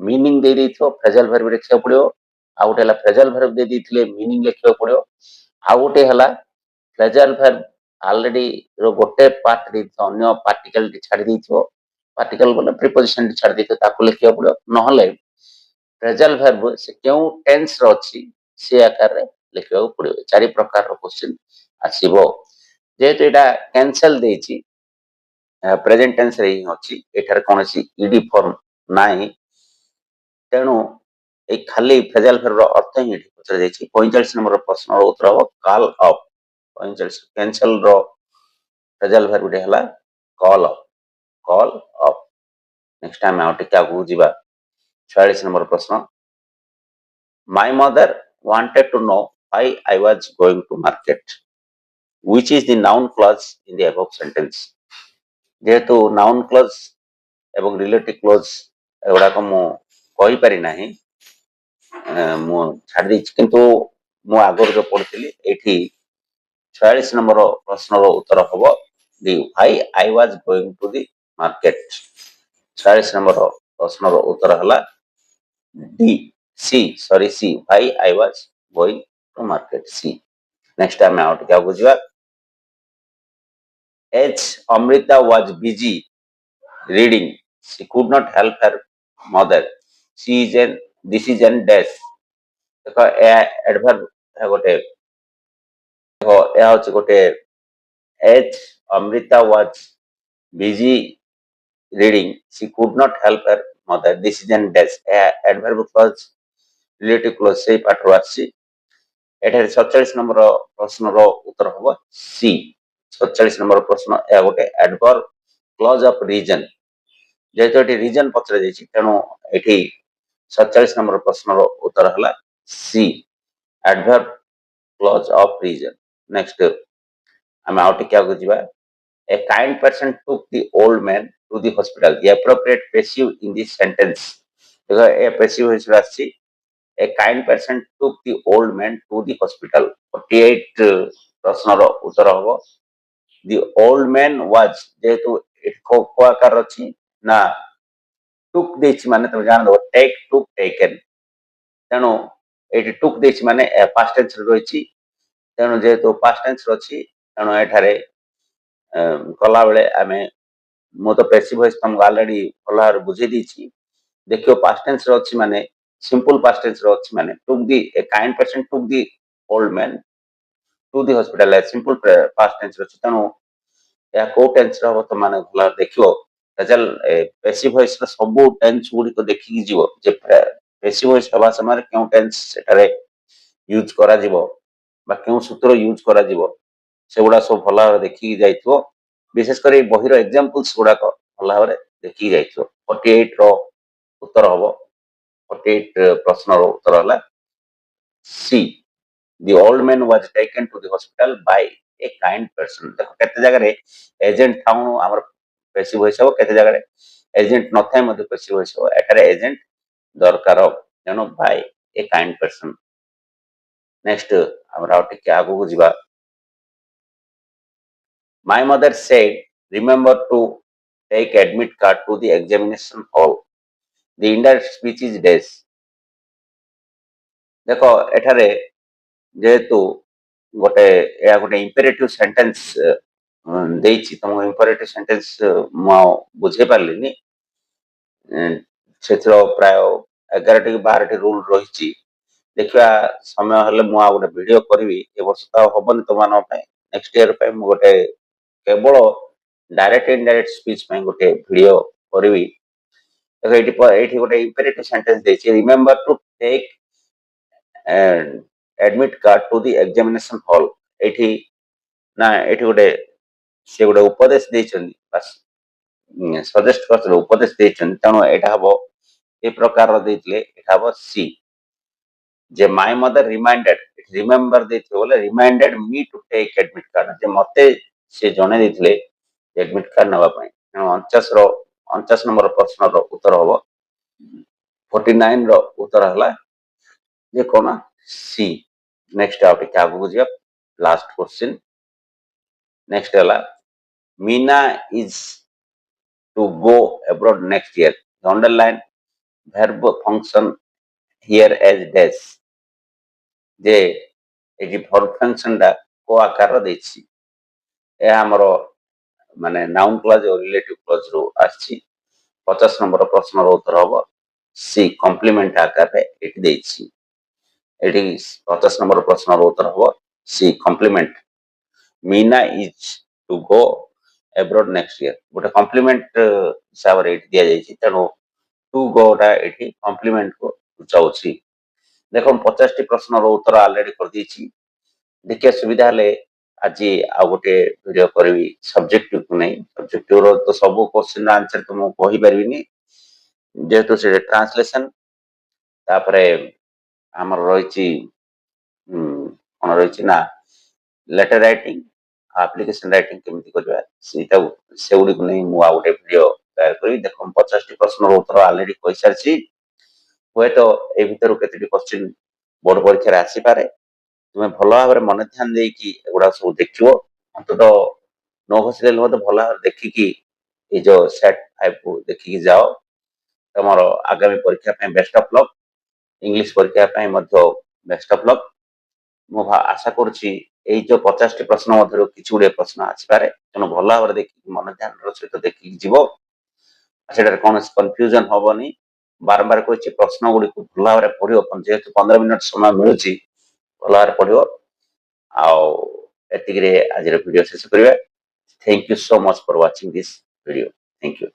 ମିନିଂ ଦେଇଥିବ, ଫ୍ରେଜାଲ ଭେର୍ବ ଲେଖିବାକୁ ପଡିବ। ଆଉ ଗୋଟେ ହେଲା ଫ୍ରେଜାଲ ଭେର୍ବ ଦେଇଥିଲେ ମିନିଂ ଲେଖିବାକୁ ପଡିବ। ଆଉ ଗୋଟେ ହେଲା ଫ୍ରେଜାଲ ଭେର୍ବ ଅଲରେଡି ଗୋଟେ ପାର୍ଟ ଦେଇଥିବ, ଅନ୍ୟ ପାର୍ଟିକଲଟି ଛାଡି ଦେଇଥିବ। ପାର୍ଟିକଲ ବୋଲେ ପ୍ରିପୋଜିସନଟି ଛାଡି ଦେଇଥିବ, ତାକୁ ଲେଖିବାକୁ ପଡିବ। ନହେଲେ ଫ୍ରେଜାଲ ଭେର୍ବ ସେ କେଉଁ ଟେନ୍ସ ର ଅଛି ସେ ଆକାରରେ ଲେଖିବାକୁ ପଡିବ। 4 ପ୍ରକାରର କ୍ୱେଶ୍ଚିନ ଆସିବ। ଯେହେତୁ ଏଇଟା କ୍ୟାନସେଲ ଦେଇଛି, ପ୍ରେଜେଣ୍ଟ ଟେନ୍ସ ରେ ହିଁ ଅଛି, ଏଠାରେ କୌଣସି ଇଡି ଫର୍ମ ନାହିଁ। ତେଣୁ এই ଖାଲି ଫ୍ରେଜାଲ ଭେର୍ବର ଅର୍ଥ ହିଁ ଏଠି ପଚରାଯାଇଛି। 45 ନମ୍ବର ପ୍ରଶ୍ନର ଉତ୍ତର ହବ କଲ୍ ଅପ୍। 45 କ୍ୟାନସେଲ ର ଫ୍ରେଜାଲ ଭେର୍ବଟି ହେଲା କଲ୍ ଅପ୍। ନେକ୍ସଟ ଆମେ ଆଉ ଟିକେ ଆଗକୁ ଯିବା 46 ନମ୍ବର ପ୍ରଶ୍ନ। My mother wanted to know why I was going to market, which is the noun clause in the above sentence। ଯେହେତୁ noun clause ଏବଂ relative clause ଏଗୁଡାକ ମୁଁ କହିପାରି ନାହିଁ, ମୁଁ ଛାଡି ଦେଇଛି, କିନ୍ତୁ ମୁଁ ଆଗରୁ ଯୋଉ ପଢିଥିଲି ଏଇଠି 46 ନମ୍ବର ପ୍ରଶ୍ନର ଉତ୍ତର ହେବ the why I was going to the market। 46 number ପ୍ରଶ୍ନର ଉତ୍ତର ହେଲା D C why I was going to market C। Next ଆମେ ଆଉ ଟିକେ ଆଗକୁ ଯିବା। As Amrita was busy reading, she could not help her mother। This is an dash। ଦେଖ adverb ଗୋଟେ ଦେଖ ଏହା ହଉଛି ଗୋଟେ as Amrita was busy reading, she could not help her mother। This is an dash। adverb clause relative clause ସେଇ ପାଠରୁ ଆସିଛି। ଏଠାରେ 47 ନମ୍ବର ପ୍ରଶ୍ନର ଉତ୍ତର ହେବ ସି। 47 ନମ୍ବର ପ୍ରଶ୍ନ ଏହା ଗୋଟେ adverb clause of reason। ଯେହେତୁ ଏଠି ରିଜନ ପଚରା ଯାଇଛି ତେଣୁ ଏଠି 47 ନମ୍ବର ପ୍ରଶ୍ନର ଉତ୍ତର ହେଲା C adverb clause of reason। Next ଆମେ ଆଉ ଟିକେ ଆଗକୁ ଯିବା। A kind person took the old man to the hospital। The appropriate passive in this sentence ଦେଖ ଏ passive ହିସାବରେ ଆସିଛି। A kind person took the old man to the hospital। 48 ପ୍ରଶ୍ନର ଉତ୍ତର ହେବ the old man was। ଯେହେତୁ କୋ ଆକାର ଅଛି ନା took ଦେଇଛି ମାନେ ତମେ ଜାଣିଦବ take took taken। ତେଣୁ ଏଠି took ଦେଇଛି ମାନେ past tense ରେ ରହିଛି। ତେଣୁ ଯେହେତୁ past tense ଅଛି ତେଣୁ ଏଠାରେ କଲାବେଳେ ଆମେ ମୁଁ ତ passive voice ତମକୁ already ଭଲ ଭାବରେ ବୁଝେଇ ଦେଇଛି। ଦେଖିବ past tense ରେ ଅଛି ମାନେ simple past tense ରେ ଅଛି ମାନେ took the a kind person took the old man to the hospital। simple past tense ରେ ଅଛି ତେଣୁ ଏହା କୋଉ ଟେନ୍ସ ରେ ହବ ତ ମାନେ ଭଲ ଭାବରେ ଦେଖିବ। ରେଜଲ୍ଟ passive voice ର ସବୁ ଟେନ୍ସ ଗୁଡ଼ିକ ଦେଖିକି ଯିବ ଯେ passive voice ହେବା ସମୟରେ କେଉଁ ଟେନ୍ସ ସେଠାରେ ୟୁଜ କରାଯିବ ବା କେଉଁ ସୂତ୍ର ୟୁଜ କରାଯିବ ସେଗୁଡ଼ା ସବୁ ଭଲ ଭାବରେ ଦେଖିକି ଯାଇଥିବ। ବିଶେଷ କରି ବହିର ଏକ୍ସାମ୍ପଲ୍ସ ଗୁଡାକ ଭଲ ଭାବରେ ଦେଖିକି ଯାଇଥିବ। 48 ର ଉତ୍ତର ହବ 48 ପ୍ରଶ୍ନର ଉତ୍ତର ହେଲା C the old man was taken to the hospital by a kind person। ଦେଖ କେତେ ଜାଗାରେ ଏଜେଣ୍ଟ ଥାଉ ଆମର passive voice ହେବ, କେତେ ଜାଗାରେ ଏଜେଣ୍ଟ ନଥାଏ ମଧ୍ୟ passive voice ହେବ। ଏଠାରେ ଏଜେଣ୍ଟ ଦରକାର ତେଣୁ by a kind person। Next ଆମର ଆଉ ଟିକେ ଆଗକୁ ଯିବା। My mother said remember to take admit card to the examination hall। The indirect speech is dash। ଦେଖ ଏଠାରେ ଯେହେତୁ ଗୋଟେ ଏହା ଗୋଟେ ଇମ୍ପେରେଟିଭ ସେଣ୍ଟେନ୍ସ ଦେଇଛି ତମକୁ ଇମ୍ପେରେଟିଭ ସେଣ୍ଟେନ୍ସ ମୁଁ ଆଉ ବୁଝେଇ ପାରିଲିନି। ସେଥିର ପ୍ରାୟ 11ଟି କି 12ଟି ରୁଲ ରହିଛି। ଦେଖିବା ସମୟ ହେଲେ ମୁଁ ଆଉ ଗୋଟେ ଭିଡିଓ କରିବି। ଏ ବର୍ଷ ତ ଆଉ ହବନି ତମମାନଙ୍କ ପାଇଁ। ନେକ୍ସଟ ଇୟର ପାଇଁ ମୁଁ ଗୋଟେ କେବଳ ଡାଇରେକ୍ଟ ଇନଡାଇରେକ୍ଟ ସ୍ପିଚ ପାଇଁ ଗୋଟେ ଭିଡିଓ କରିବି। ଦେଖ ଏଇଠି ଗୋଟେ ଇମ୍ପେରେଟିଭ ସେଣ୍ଟେନ୍ସ ଦେଇଛି remember to take admit card to the examination hall। ଏଠି ନା ଏଠି ଗୋଟେ ସେ ଗୋଟେ ଉପଦେଶ ଦେଇଛନ୍ତି ବାସ୍ ସଜେଷ୍ଟ କରିଥିଲେ ଉପଦେଶ ଦେଇଛନ୍ତି ତେଣୁ ଏଇଟା ହବ ଏ ପ୍ରକାରର ଦେଇଥିଲେ ଏଇଟା ହବ ସି ଯେ ମାଇ ମଦର ରିମାଇଣ୍ଡେଡ ରିମେମ୍ବର ଦେଇଥିବ ବୋଲେ ରିମାଇଣ୍ଡେଡ ମି ଟୁ ଟେକ୍ admit card ଯେ ମତେ ସେ ଜଣେଇ ଦେଇଥିଲେ admit card ନେବା ପାଇଁ। ତେଣୁ 49 ନମ୍ବର ପ୍ରଶ୍ନର ଉତ୍ତର ହବ 49 ର ଉତ୍ତର ହେଲା ଯେ କଣ ସି। ନେକ୍ସଟ ଆଉ ଟିକେ ଆଗକୁ ଯିବା ଲାଷ୍ଟ କ୍ୱେଶ୍ଚିନ୍। ନେକ୍ସଟ ହେଲା Meena is to go abroad next year। underline verb function here as dash। ଯେ ଏଠି verb function ଟା କୋ ଆକାରର ଦେଇଛି। ଏହା ଆମର ମାନେ ନାଉନ୍ କ୍ଲଜ ଓ ରିଲେଟିଭ କ୍ଲଜ ରୁ ଆସିଛି। 50 ନମ୍ବର ପ୍ରଶ୍ନର ଉତ୍ତର ହବ ସି କମ୍ପ୍ଲିମେଣ୍ଟ ଆକାରରେ ଏଠି ଦେଇଛି। ଏଠି 50 ନମ୍ବର ପ୍ରଶ୍ନର ଉତ୍ତର ହବ C compliment Meena is to go abroad next year। ଗୋଟେ କମ୍ପ୍ଲିମେଣ୍ଟ ହିସାବରେ ଏଠି ଦିଆଯାଇଛି ତେଣୁ ଟୁ ଗୋ ଟା ଏଠି କମ୍ପ୍ଲିମେଣ୍ଟ କୁ ସୂଚାଉଛି। ଦେଖ 50ଟି ପ୍ରଶ୍ନର ଉତ୍ତର ଅଲରେଡି କରିଦେଇଛି। ଦେଖିବା ସୁବିଧା ହେଲେ ଆଜି ଆଉ ଗୋଟେ ଭିଡିଓ କରିବି ସବଜେକ୍ଟିଭକୁ ନେଇ। ସବଜେକ୍ଟିଭର ତ ସବୁ କ୍ୱେଶ୍ଚିନର ଆନ୍ସର ତ ମୁଁ କହିପାରିବିନି ଯେହେତୁ ସେ ଟ୍ରାନ୍ସଲେସନ ତାପରେ ଆମର ରହିଛି କଣ ରହିଛି ନା ଲେଟର ରାଇଟିଂ ଆପ୍ଲିକେସନ ରାଇଟିଂ କେମିତି କରିବା ସେଗୁଡିକୁ ନେଇ ମୁଁ ଆଉ ଗୋଟେ ଭିଡିଓ ତୈୟାର କରିବି। ଦେଖ 50ଟି ପ୍ରଶ୍ନର ଉତ୍ତର ଅଲରେଡି କହିସାରିଛି। ହୁଏତ ଏ ଭିତରୁ କେତେଟି କ୍ୱେଶ୍ଚିନ୍ ବୋର୍ଡ ପରୀକ୍ଷାରେ ଆସିପାରେ ତୁମେ ଭଲ ଭାବରେ ମନ ଧ୍ୟାନ ଦେଇକି ଏଗୁଡା ସବୁ ଦେଖିବ ଅନ୍ତତଃ ନ ଘୋଷିଲେ ମଧ୍ୟ ଭଲ ଭାବରେ ଦେଖିକି ଏଇ ଯୋଉ ସେଟ୍ 5 କୁ ଦେଖିକି ଯାଅ ତମର ଆଗାମୀ ପରୀକ୍ଷା ପାଇଁ ବେଷ୍ଟ ଅଫ ଲକ୍ ଇଂଲିଶ ପରୀକ୍ଷା ପାଇଁ ମଧ୍ୟ ବେଷ୍ଟ ଅଫ ଲକ୍ ମୁଁ ଆଶା କରୁଛି ଏଇ ଯୋଉ 50ଟି ପ୍ରଶ୍ନ ମଧ୍ୟରୁ କିଛି ଗୁଡିଏ ପ୍ରଶ୍ନ ଆସିପାରେ ତେଣୁ ଭଲ ଭାବରେ ଦେଖିକି ମନ ଧ୍ୟାନର ସହିତ ଦେଖିକି ଯିବ ସେଟାରେ କୌଣସି କନଫ୍ୟୁଜନ ହବନି ବାରମ୍ବାର କହିଛି ପ୍ରଶ୍ନ ଗୁଡିକୁ ଭଲ ଭାବରେ ପଢିବ ଯେହେତୁ 15 ମିନିଟ ସମୟ ମିଳୁଛି ଭଲ ଭାବରେ ପଢିବ ଆଉ ଏତିକିରେ ଆଜିର ଭିଡିଓ ଶେଷ କରିବା thank you so much for watching this video thank you